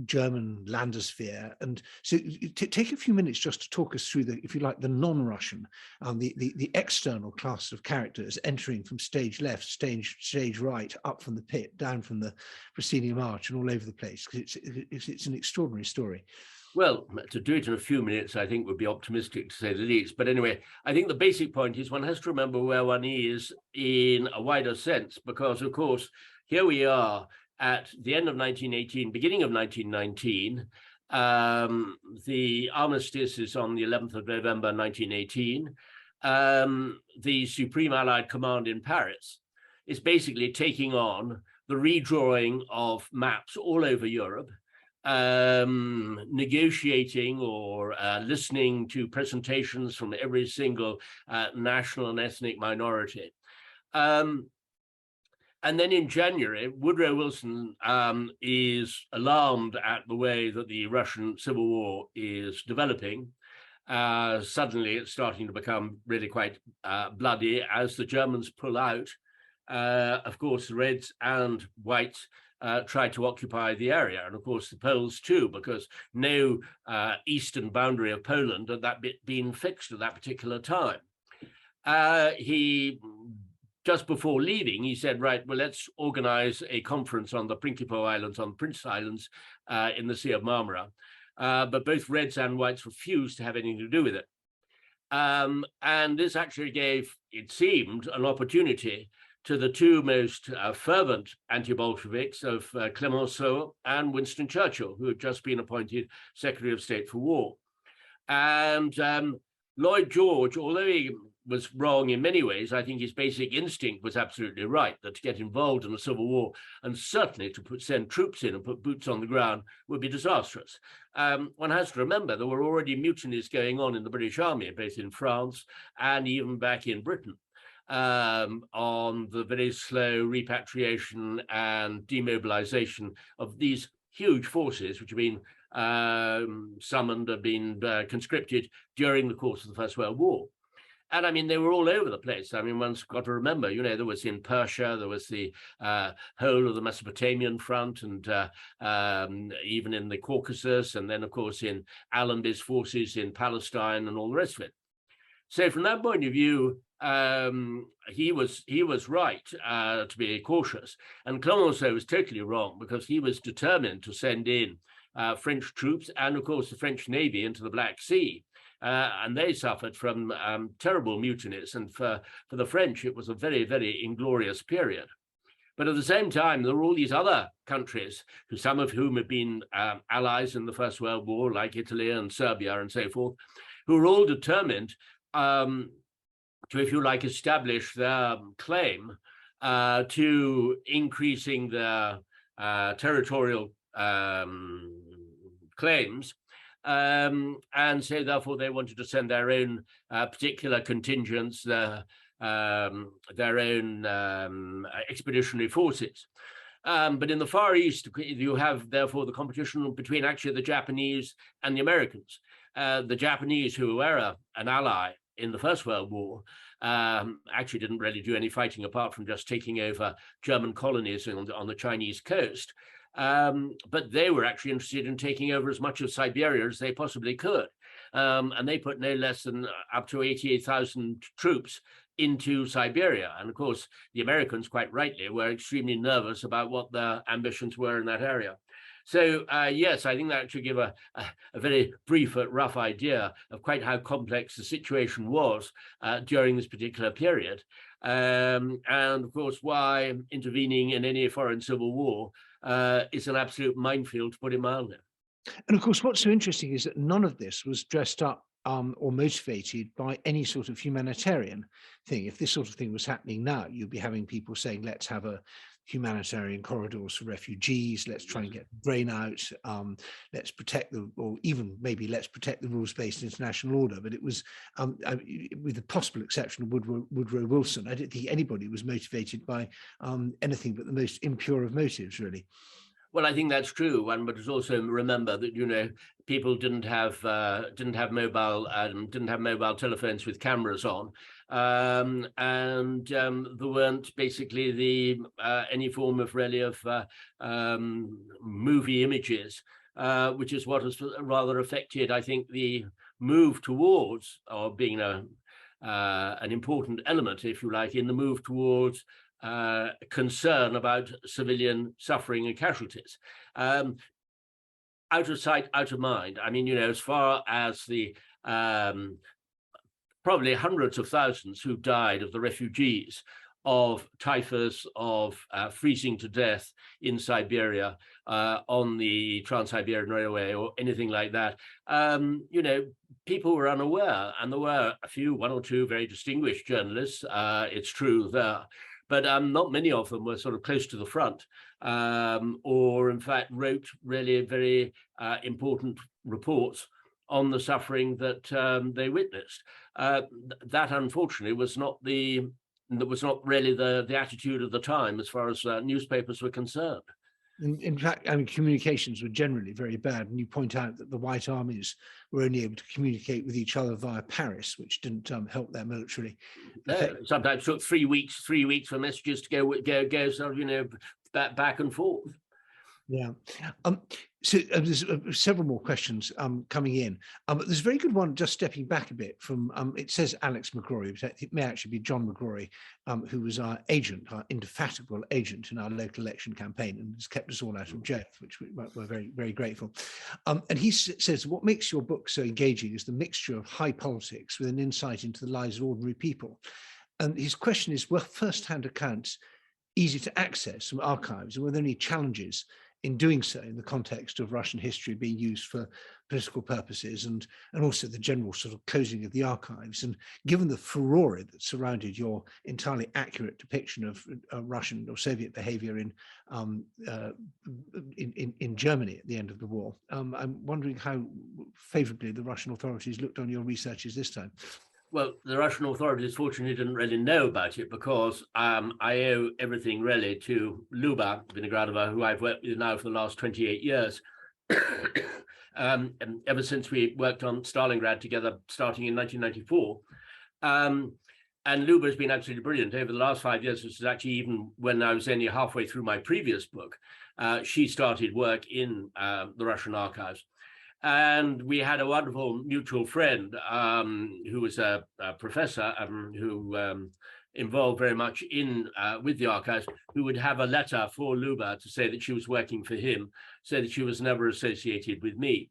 German Landosphere. And so take a few minutes just to talk us through the, if you like, the non-Russian, the external class of characters entering from stage left, stage right, up from the pit, down from the proscenium arch and all over the place. It's an extraordinary story. Well, to do it in a few minutes, I think would be optimistic to say the least. But anyway, I think the basic point is one has to remember where one is in a wider sense, because, of course, here we are at the end of 1918, beginning of 1919. The armistice is on the 11th of November, 1918. The Supreme Allied Command in Paris is basically taking on the redrawing of maps all over Europe, negotiating or listening to presentations from every single national and ethnic minority. And then in January, Woodrow Wilson is alarmed at the way that the Russian Civil War is developing. Suddenly, it's starting to become really quite bloody as the Germans pull out. Of course, the Reds and Whites tried to occupy the area, and of course the Poles too, because no eastern boundary of Poland had that bit been fixed at that particular time. He, just before leaving, he said, right, well, let's organize a conference on the Principal Islands, on Prince Islands in the Sea of Marmara. But both Reds and Whites refused to have anything to do with it. And this actually gave, it seemed, an opportunity to the two most fervent anti-Bolsheviks of Clemenceau and Winston Churchill, who had just been appointed Secretary of State for War. And Lloyd George, although he was wrong in many ways, I think his basic instinct was absolutely right, that to get involved in a civil war and certainly to send troops in and put boots on the ground would be disastrous. One has to remember there were already mutinies going on in the British Army, both in France and even back in Britain, on the very slow repatriation and demobilization of these huge forces which have been summoned and been conscripted during the course of the First World War. And I mean, they were all over the place. I mean, one's got to remember, you know, there was in Persia, there was the whole of the Mesopotamian front, and even in the Caucasus, and then, of course, in Allenby's forces in Palestine and all the rest of it. So from that point of view, he was right to be cautious. And Clemenceau was totally wrong, because he was determined to send in French troops and, of course, the French Navy into the Black Sea. And they suffered from terrible mutinies. And for the French, it was a very, very inglorious period. But at the same time, there were all these other countries, some of whom had been allies in the First World War, like Italy and Serbia and so forth, who were all determined to, if you like, establish their claim to increasing their territorial claims. And so therefore they wanted to send their own particular contingents, their own expeditionary forces. But in the Far East, you have therefore the competition between actually the Japanese and the Americans. The Japanese, who were an ally in the First World War, actually didn't really do any fighting apart from just taking over German colonies on the Chinese coast. But they were actually interested in taking over as much of Siberia as they possibly could. And they put no less than up to 88,000 troops into Siberia. And of course, the Americans, quite rightly, were extremely nervous about what their ambitions were in that area. So yes, I think that should give a very brief, rough idea of quite how complex the situation was during this particular period. And of course, why intervening in any foreign civil war is an absolute minefield, to put it mildly. And of course, what's so interesting is that none of this was dressed up or motivated by any sort of humanitarian thing. If this sort of thing was happening now, you'd be having people saying, let's have a humanitarian corridors for refugees, let's try and get drain out, let's protect the, or even maybe let's protect the rules-based international order. But it was, with the possible exception of Woodrow Wilson, I don't think anybody was motivated by anything but the most impure of motives, really. Well, I think that's true. One must also remember that, you know, people didn't have mobile telephones with cameras on, and there weren't basically any form of really of movie images, which is what has rather affected, I think, the move towards, or being an important element, if you like, in the move towards concern about civilian suffering and casualties. Out of sight, out of mind. I mean, you know, as far as the probably hundreds of thousands who died of the refugees, of typhus, of freezing to death in Siberia, on the Trans-Siberian Railway or anything like that, you know, people were unaware, and there were one or two very distinguished journalists, it's true, there. But not many of them were sort of close to the front, or in fact wrote really very important reports on the suffering that they witnessed. That, unfortunately, was not really the attitude of the time as far as newspapers were concerned. In fact, I mean, communications were generally very bad, and you point out that the White Armies were only able to communicate with each other via Paris, which didn't help their military. No, sometimes took 3 weeks for messages to go sort of, you know, back and forth. Yeah. So there's several more questions coming in. But there's a very good one, just stepping back a bit from, it says Alex McGrory, but it may actually be John McGrory, who was our agent, our indefatigable agent in our local election campaign, and has kept us all out of jail, which we're very, very grateful. And he says, what makes your book so engaging is the mixture of high politics with an insight into the lives of ordinary people. And his question is, were first-hand accounts easy to access from archives, and were there any challenges in doing so in the context of Russian history being used for political purposes, and also the general sort of closing of the archives? And given the furore that surrounded your entirely accurate depiction of Russian or Soviet behavior in Germany at the end of the war, I'm wondering how favorably the Russian authorities looked on your researches this time. Well, the Russian authorities fortunately didn't really know about it, because I owe everything really to Luba Vinogradova, who I've worked with now for the last 28 years. And ever since we worked on Stalingrad together, starting in 1994. And Luba has been absolutely brilliant over the last 5 years. This is actually even when I was only halfway through my previous book. She started work in the Russian archives. And we had a wonderful mutual friend who was a professor who involved very much in with the archives, who would have a letter for Luba to say that she was working for him, so that she was never associated with me,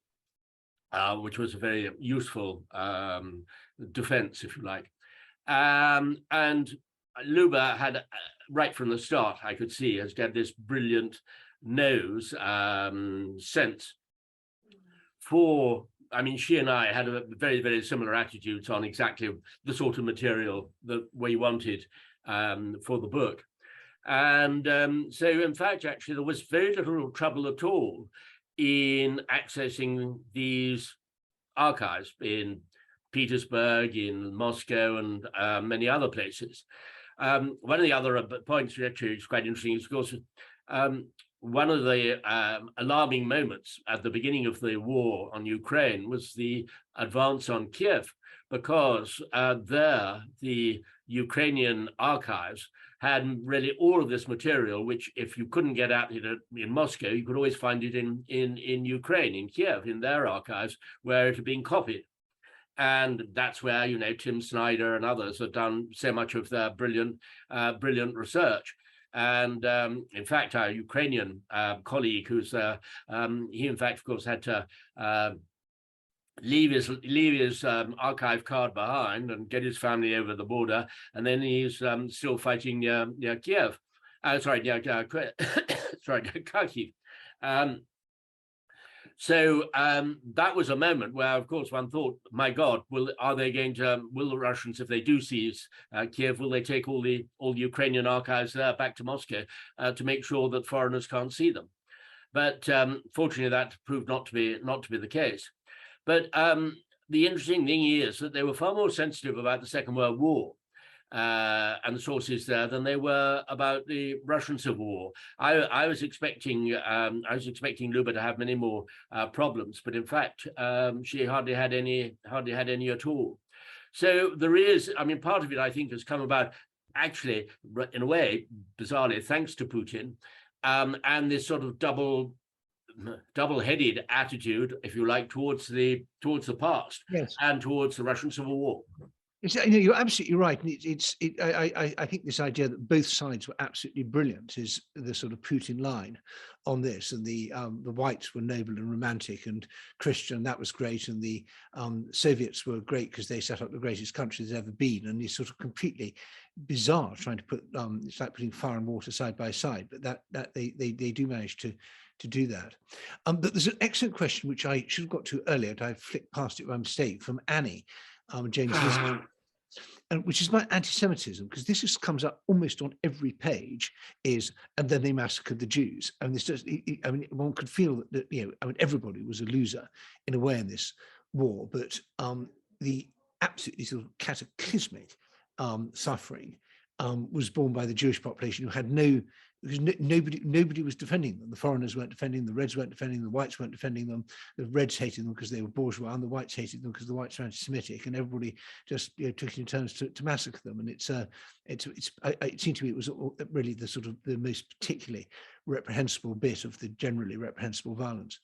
which was a very useful defense, if you like. And Luba had, right from the start, I could see, has got this brilliant nose, sense for, I mean, she and I had a very, very similar attitudes on exactly the sort of material that we wanted for the book. And so, in fact, actually, there was very little trouble at all in accessing these archives in Petersburg, in Moscow, and many other places. One of the other points, which actually is quite interesting, is, of course, one of the alarming moments at the beginning of the war on Ukraine was the advance on Kiev, because there the Ukrainian archives had really all of this material, which if you couldn't get at it in Moscow, you could always find it in Ukraine, in Kiev, in their archives, where it had been copied. And that's where, you know, Tim Snyder and others have done so much of their brilliant research. And in fact, our Ukrainian colleague, who's he in fact, of course, had to leave his archive card behind and get his family over the border, and then he's still fighting near Kiev. Sorry, Kharkiv. So that was a moment where, of course, one thought, my God, will the Russians, if they do seize Kiev, will they take all the Ukrainian archives there back to Moscow to make sure that foreigners can't see them? But fortunately, that proved not to be the case. But the interesting thing is that they were far more sensitive about the Second World War and the sources there than they were about the Russian Civil War. I was expecting Luba to have many more problems, but in fact, she hardly had any at all. So there is, I mean, part of it I think has come about actually, in a way, bizarrely, thanks to Putin, and this sort of double-headed attitude, if you like, towards the past, yes, and towards the Russian Civil War. You're absolutely right. I think this idea that both sides were absolutely brilliant is the sort of Putin line on this. And the whites were noble and romantic and Christian. That was great. And the Soviets were great because they set up the greatest country there's ever been. And it's sort of completely bizarre trying to put it's like putting fire and water side by side. But that they do manage to do that. But there's an excellent question which I should have got to earlier, but I flicked past it by mistake, from Annie. James, and which is about anti-Semitism, because this comes up almost on every page. And then they massacred the Jews, and this does. I mean, one could feel that everybody was a loser in a way in this war, but the absolutely sort of cataclysmic suffering was borne by the Jewish population, who had because nobody was defending them. The foreigners weren't defending them, the Reds weren't defending them, the Whites weren't defending them. The Reds hated them because they were bourgeois, and the Whites hated them because the Whites were anti-Semitic, and everybody just took in turns to massacre them. And it seemed to me it was really the sort of the most particularly reprehensible bit of the generally reprehensible violence.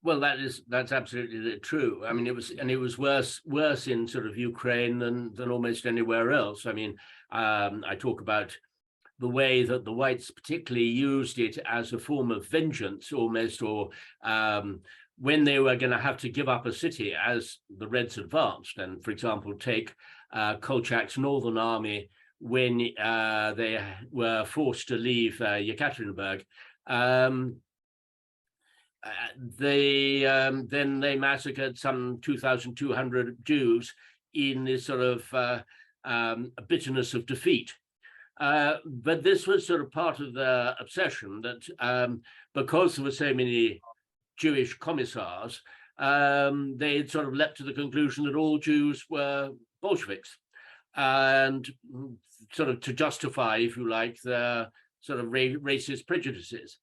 Well, that's absolutely true. I mean, it was worse in sort of Ukraine than almost anywhere else. I mean, I talk about the way that the whites particularly used it as a form of vengeance almost, or when they were going to have to give up a city as the Reds advanced. And for example, take Kolchak's Northern Army when they were forced to leave Yekaterinburg. Then they massacred some 2,200 Jews in this sort of bitterness of defeat. But this was sort of part of the obsession that because there were so many Jewish commissars, they had sort of leapt to the conclusion that all Jews were Bolsheviks, and sort of to justify, if you like, their sort of racist prejudices.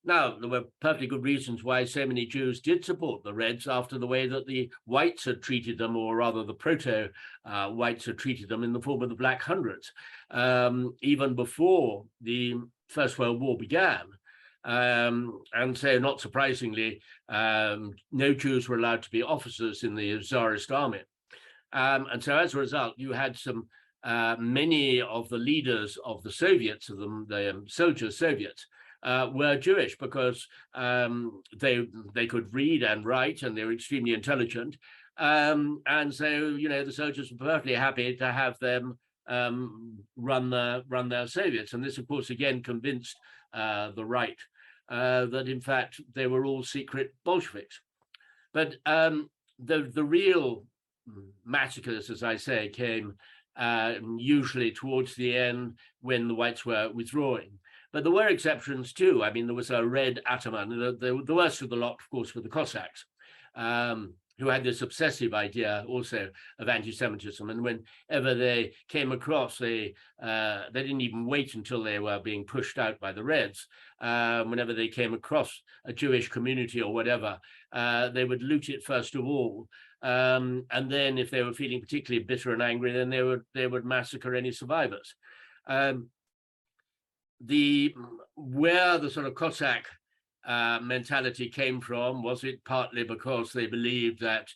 Now, there were perfectly good reasons why so many Jews did support the Reds after the way that the whites had treated them, or rather the proto-whites had treated them in the form of the Black Hundreds, even before the First World War began. And so, not surprisingly, no Jews were allowed to be officers in the Tsarist army. And so, as a result, you had many of the leaders of the Soviets, the soldier Soviets, were Jewish, because they could read and write, and they were extremely intelligent. And so, the soldiers were perfectly happy to have them run their Soviets. And this, of course, again convinced the right that, in fact, they were all secret Bolsheviks. But the real massacres, as I say, came usually towards the end when the whites were withdrawing. But there were exceptions too. I mean, there was a Red Ataman. The worst of the lot, of course, were the Cossacks, who had this obsessive idea also of anti-Semitism. And whenever they came across, they didn't even wait until they were being pushed out by the Reds. Whenever they came across a Jewish community or whatever, they would loot it first of all. And then, if they were feeling particularly bitter and angry, then they would massacre any survivors. Where the sort of Cossack mentality came from. Was it partly because they believed that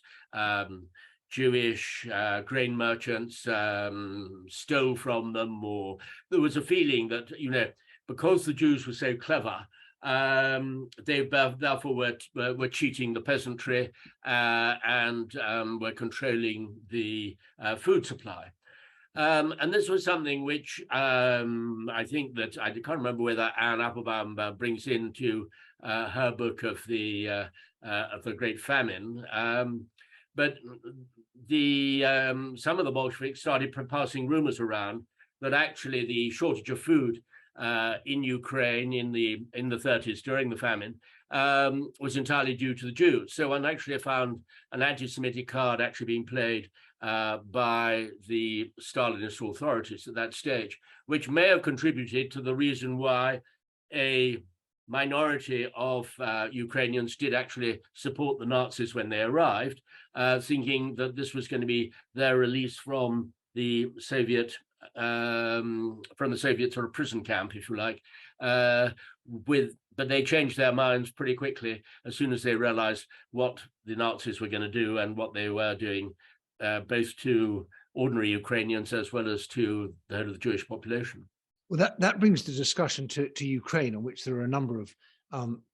Jewish grain merchants stole from them, or there was a feeling that, because the Jews were so clever, they therefore were cheating the peasantry and were controlling the food supply. And this was something which I think that I can't remember whether Anne Applebaum brings into her book of the Great Famine, but some of the Bolsheviks started passing rumors around that actually the shortage of food in Ukraine in the 30s during the famine was entirely due to the Jews. So one actually found an anti-Semitic card actually being played by the Stalinist authorities at that stage, which may have contributed to the reason why a minority of Ukrainians did actually support the Nazis when they arrived, thinking that this was going to be their release from the Soviet sort of prison camp, if you like, but they changed their minds pretty quickly as soon as they realized what the Nazis were going to do and what they were doing, both to ordinary Ukrainians as well as to the whole of the Jewish population. Well, that brings the discussion to Ukraine, on which there are a number of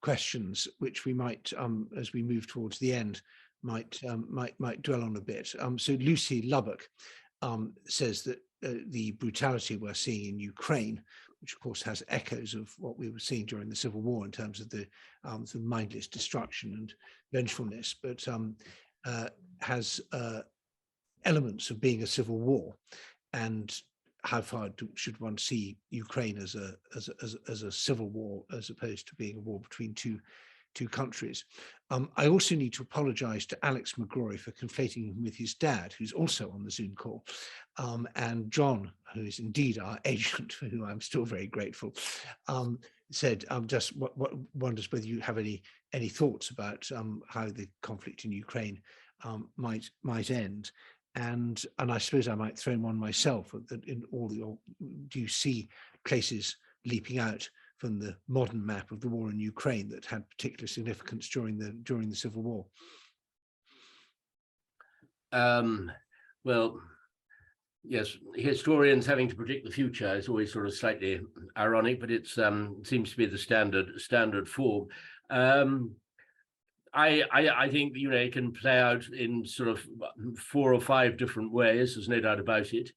questions which we might, as we move towards the end, might dwell on a bit. So Lucy Lubbock says that the brutality we're seeing in Ukraine, which of course has echoes of what we were seeing during the Civil War in terms of the mindless destruction and vengefulness, but has elements of being a civil war. And how far should one see Ukraine as a civil war as opposed to being a war between two countries? I also need to apologize to Alex McGrory for conflating him with his dad, who's also on the Zoom call, and John, who is indeed our agent, for whom I'm still very grateful, said just wonders whether you have any thoughts about how the conflict in Ukraine might end. And I suppose I might throw in one myself, that in all your, do you see places leaping out from the modern map of the war in Ukraine that had particular significance during the Civil War? Well, yes, historians having to predict the future is always sort of slightly ironic, but it seems to be the standard form. I think it can play out in sort of 4 or 5 different ways. There's no doubt about it.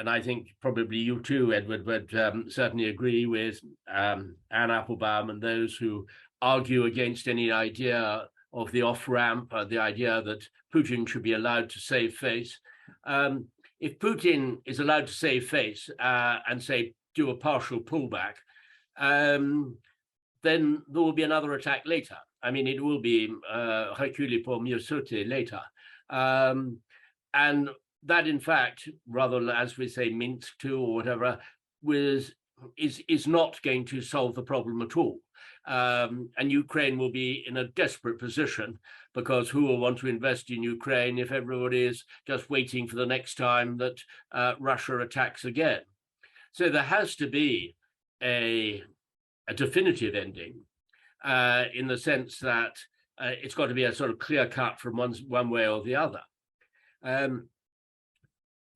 I think probably you too, Edward, would certainly agree with Anne Applebaum and those who argue against any idea of the off-ramp, the idea that Putin should be allowed to save face. If Putin is allowed to save face and say do a partial pullback, then there will be another attack later. I mean, it will be recule pour mieux sauter later. And that, in fact, rather, as we say, Minsk 2 or whatever, is not going to solve the problem at all. And Ukraine will be in a desperate position, because who will want to invest in Ukraine if everybody is just waiting for the next time that Russia attacks again? So there has to be a definitive ending, in the sense that it's got to be a sort of clear cut from one way or the other.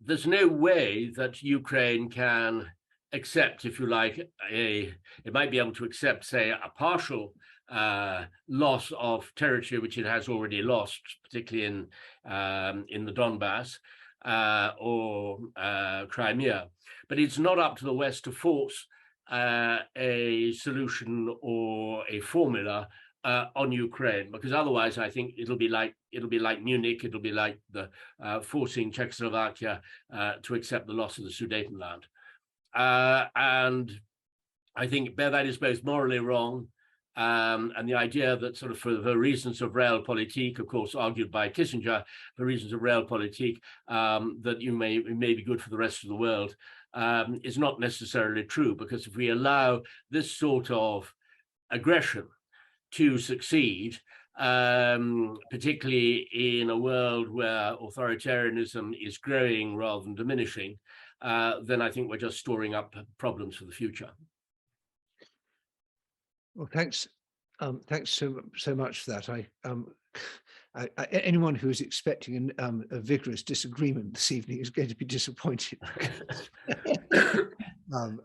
There's no way that Ukraine can accept, if you like, it might be able to accept, say, a partial loss of territory which it has already lost, particularly in the Donbass or Crimea. But it's not up to the West to force a solution or a formula on Ukraine, because otherwise I think it'll be like Munich, it'll be like the forcing Czechoslovakia to accept the loss of the Sudetenland. And I think that is both morally wrong, and the idea that sort of for the reasons of realpolitik, of course argued by Kissinger, for reasons of realpolitik, that it may be good for the rest of the world, is not necessarily true, because if we allow this sort of aggression to succeed, particularly in a world where authoritarianism is growing rather than diminishing, then I think we're just storing up problems for the future. Well, thanks so much for that. Anyone who is expecting a vigorous disagreement this evening is going to be disappointed. I'm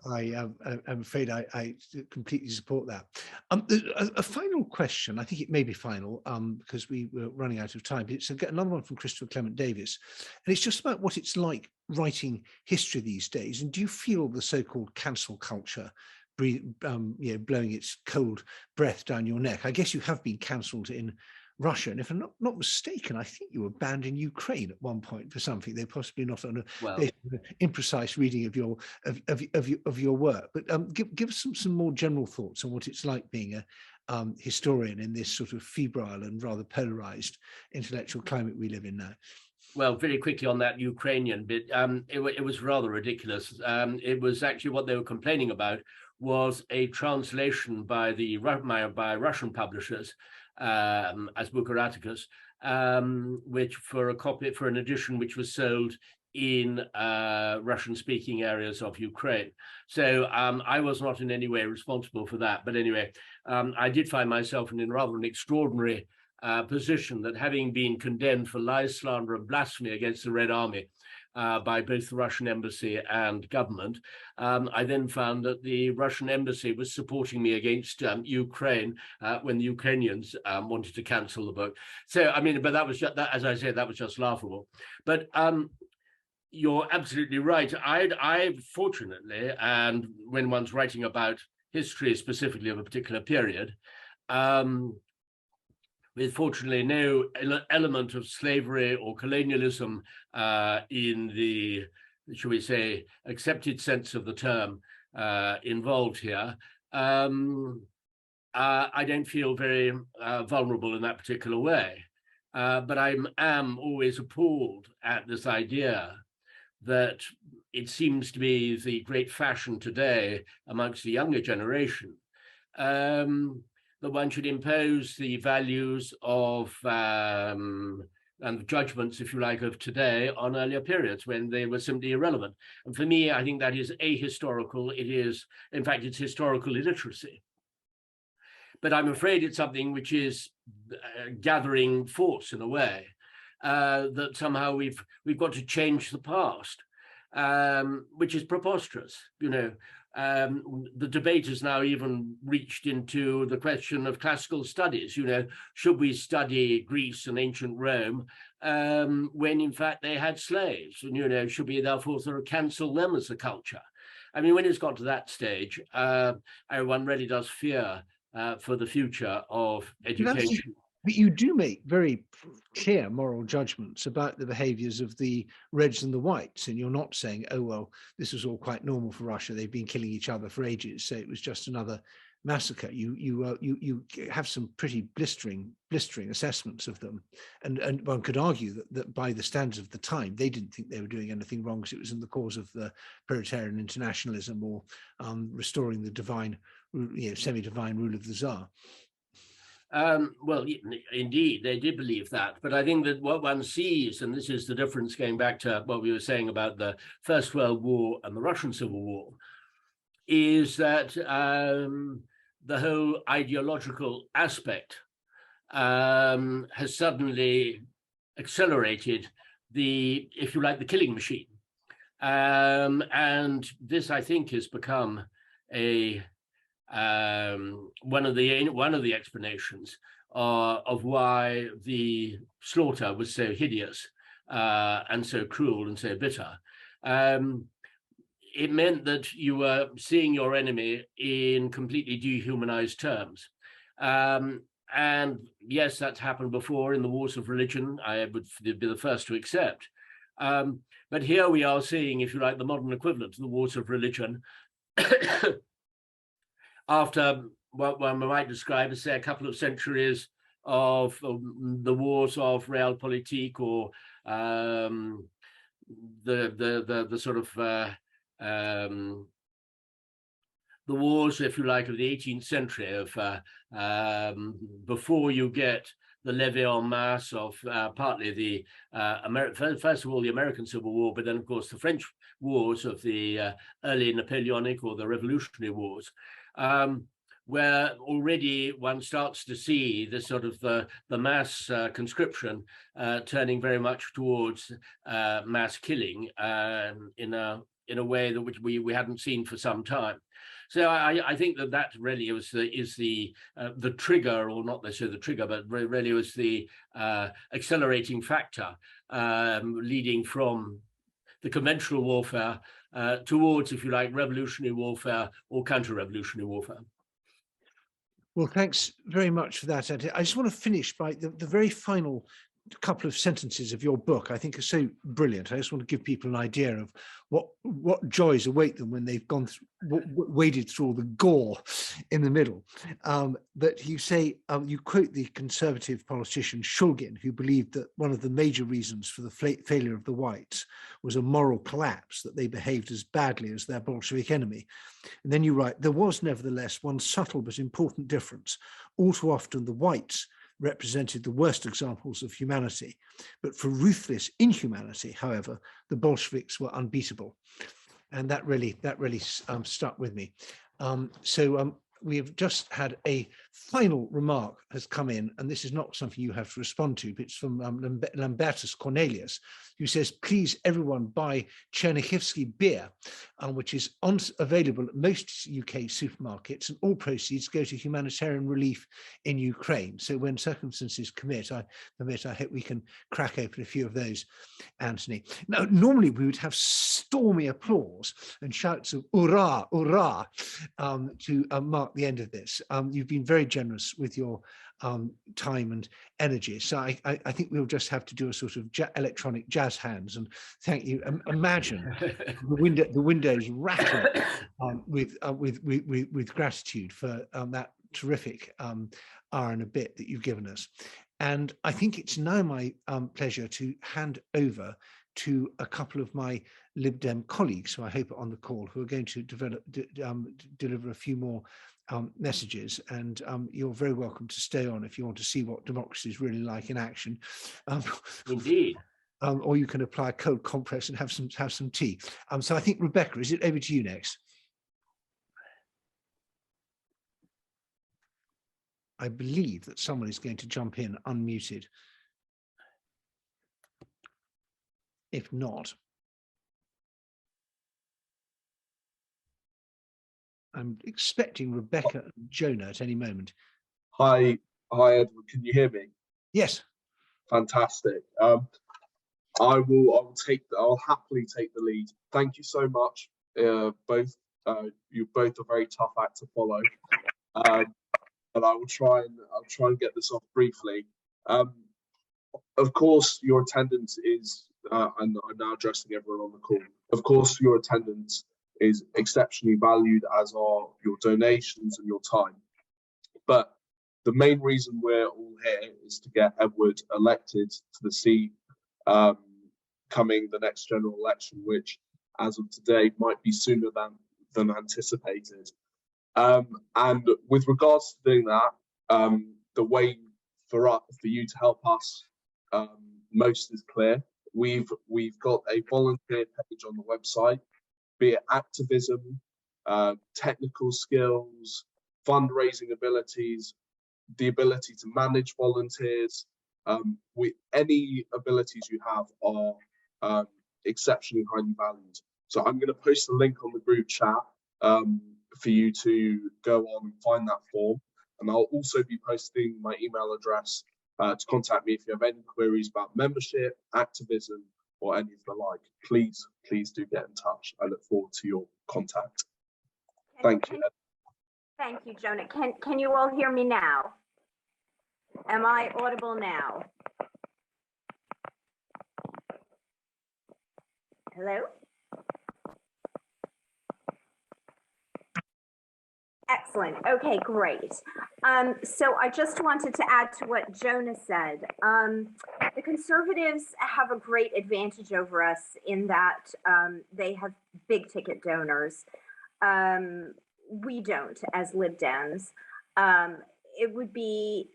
afraid I completely support that. A final question, I think it may be final because we were running out of time. It's another one from Christopher Clement Davis, and it's just about what it's like writing history these days. And do you feel the so-called cancel culture blowing its cold breath down your neck? I guess you have been cancelled in Russia, and if I'm not mistaken, I think you were banned in Ukraine at one point for something. They're possibly not on a imprecise reading of your work. But give us some more general thoughts on what it's like being a historian in this sort of febrile and rather polarized intellectual climate we live in now. Well, very quickly on that Ukrainian bit, it was rather ridiculous. It was actually what they were complaining about was a translation by Russian publishers as Bucharacticus, which for an edition which was sold in Russian-speaking areas of Ukraine. So I was not in any way responsible for that. But anyway, I did find myself in rather an extraordinary position that, having been condemned for lies, slander, and blasphemy against the Red Army by both the Russian embassy and government, I then found that the Russian embassy was supporting me against Ukraine when the Ukrainians wanted to cancel the book. So, I mean, but that was just, as I said, that was just laughable. But you're absolutely right. I fortunately, and when one's writing about history specifically of a particular period, with fortunately no element of slavery or colonialism in the, shall we say, accepted sense of the term involved here, I don't feel very vulnerable in that particular way. But I am always appalled at this idea that it seems to be the great fashion today amongst the younger generation that one should impose the values of and the judgments, if you like, of today on earlier periods when they were simply irrelevant. And for me, I think that is ahistorical. It is, in fact, it's historical illiteracy. But I'm afraid it's something which is gathering force in a way, that somehow we've got to change the past, which is preposterous, you know. The debate has now even reached into the question of classical studies. You know, should we study Greece and ancient Rome when in fact they had slaves? And, you know, should we therefore sort of cancel them as a culture? I mean, when it's got to that stage, one really does fear for the future of education. But you do make very clear moral judgments about the behaviors of the Reds and the Whites, and you're not saying, oh, well, this was all quite normal for Russia. They've been killing each other for ages, so it was just another massacre. You have some pretty blistering assessments of them, and one could argue that by the standards of the time, they didn't think they were doing anything wrong because it was in the cause of the proletarian internationalism or restoring the divine, semi-divine rule of the Tsar. Well, indeed, they did believe that. But I think that what one sees, and this is the difference going back to what we were saying about the First World War and the Russian Civil War, is that the whole ideological aspect has suddenly accelerated the, if you like, the killing machine. And this, I think, has become a one of the explanations of why the slaughter was so hideous and so cruel and so bitter. It meant that you were seeing your enemy in completely dehumanized terms. And yes, that's happened before in the wars of religion. I would be the first to accept. But here we are seeing, if you like, the modern equivalent to the wars of religion after what one might describe as, say, a couple of centuries of the wars of realpolitik, or the sort of the wars, if you like, of the 18th century, of before you get the levée en masse of partly the first of all the American Civil War, but then of course the French wars of the early Napoleonic or the Revolutionary Wars. where already one starts to see this sort of the mass conscription turning very much towards mass killing in a way that which we hadn't seen for some time. So I think that really is the trigger, or not necessarily the trigger, but really was the accelerating factor leading from the conventional warfare towards, if you like, revolutionary warfare or counter-revolutionary warfare. Well, thanks very much for that, Antony. I just want to finish by the very final couple of sentences of your book, I think, are so brilliant. I just want to give people an idea of what joys await them when they've gone through, waded through all the gore in the middle. That you say, you quote the conservative politician Shulgin, who believed that one of the major reasons for the failure of the whites was a moral collapse, that they behaved as badly as their Bolshevik enemy. And then you write, there was nevertheless one subtle but important difference. All too often the whites represented the worst examples of humanity. But for ruthless inhumanity, however, the Bolsheviks were unbeatable. And that really stuck with me. We have just had a final remark has come in, and this is not something you have to respond to, but it's from Lambertus Cornelius, who says, please everyone buy Chernichivsky beer, which is available at most UK supermarkets, and all proceeds go to humanitarian relief in Ukraine. So when circumstances permit, I hope we can crack open a few of those, Antony. Now, normally we would have stormy applause and shouts of hurrah, hurrah, to mark the end of this. You've been very generous with your time and energy, so I think we'll just have to do a sort of electronic jazz hands and thank you. Imagine the windows rattling with gratitude for that terrific hour and a bit that you've given us. And I think it's now my pleasure to hand over to a couple of my Lib Dem colleagues, who I hope are on the call, who are going to deliver a few more messages. And you're very welcome to stay on if you want to see what democracy is really like in action. Indeed. Or you can apply a cold compress and have some tea. So I think, Rebecca, is it over to you next? I believe that someone is going to jump in unmuted. If not, I'm expecting Rebecca and Jonah at any moment. Hi, Edward. Can you hear me? Yes. Fantastic. I'll happily take the lead. Thank you so much. You both are very tough act to follow. But I'll try and get this off briefly. Of course, your attendance is, and I'm now addressing everyone on the call. Of course, your attendance is exceptionally valued, as are your donations and your time. But the main reason we're all here is to get Edward elected to the seat coming the next general election, which, as of today, might be sooner than anticipated. And with regards to doing that, the way for you to help us most is clear. We've got a volunteer page on the website, be it activism, technical skills, fundraising abilities, the ability to manage volunteers. Any abilities you have are exceptionally highly valued. So I'm going to post a link on the group chat for you to go on and find that form. And I'll also be posting my email address to contact me if you have any queries about membership, activism, or any of the like. Please do get in touch. I look forward to your contact. Thank you. Thank you, Jonah. Can you all hear me now? Am I audible now? Hello? Excellent. Okay, great. So I just wanted to add to what Jonah said. The Conservatives have a great advantage over us in that they have big ticket donors. We don't as Lib Dems. It would be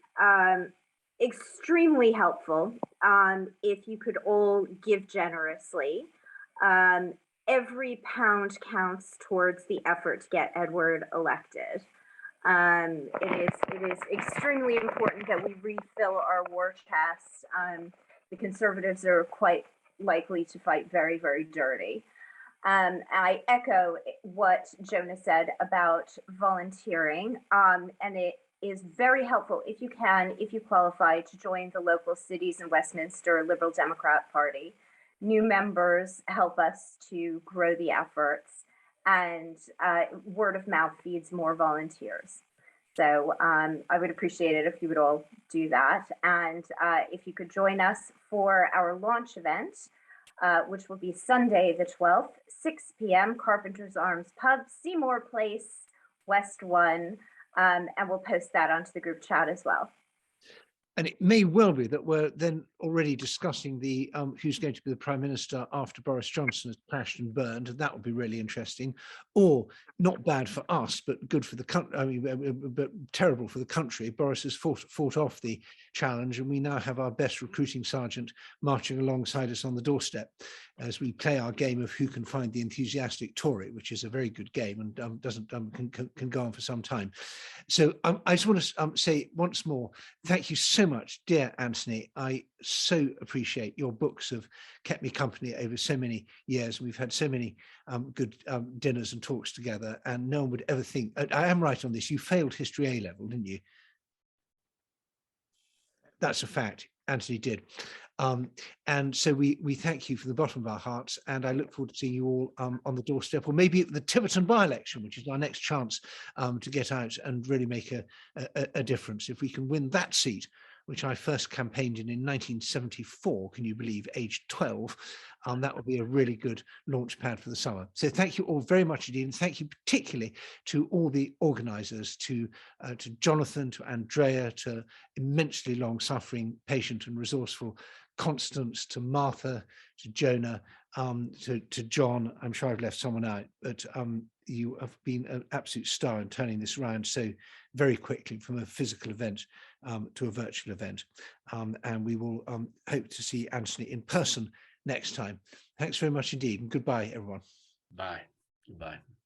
extremely helpful if you could all give generously. Every pound counts towards the effort to get Edward elected. It is extremely important that we refill our war chests. The conservatives are quite likely to fight very, very dirty. I echo what Jonah said about volunteering, and it is very helpful if you can, if you qualify, to join the local Cities and Westminster Liberal Democrat Party. New members help us to grow the efforts, and word of mouth feeds more volunteers. So I would appreciate it if you would all do that. And if you could join us for our launch event, which will be Sunday the 12th, 6 p.m., Carpenter's Arms Pub, Seymour Place, West 1, and we'll post that onto the group chat as well. And it may well be that we're then already discussing the who's going to be the Prime Minister after Boris Johnson has crashed and burned, and that would be really interesting. Or not bad for us, but good for the country. I mean, but terrible for the country. Boris has fought off the challenge, and we now have our best recruiting sergeant marching alongside us on the doorstep as we play our game of who can find the enthusiastic Tory, which is a very good game and can go on for some time. So I just want to say once more, thank you so much, dear Antony. I so appreciate your books have kept me company over so many years. We've had so many good dinners and talks together, and no one would ever think, I am right on this, you failed History A level, didn't you? That's a fact. Antony did. And so we thank you from the bottom of our hearts, and I look forward to seeing you all on the doorstep, or maybe at the Tiverton by-election, which is our next chance to get out and really make a difference. If we can win that seat, which I first campaigned in 1974, can you believe, age 12, that would be a really good launch pad for the summer. So thank you all very much indeed, and thank you particularly to all the organisers, to Jonathan, to Andrea, to immensely long-suffering, patient and resourceful Constance, to Martha, to Jonah, to John. I'm sure I've left someone out, but you have been an absolute star in turning this around so very quickly from a physical event to a virtual event. And we will hope to see Antony in person next time. Thanks very much indeed, and goodbye, everyone. Bye. Goodbye.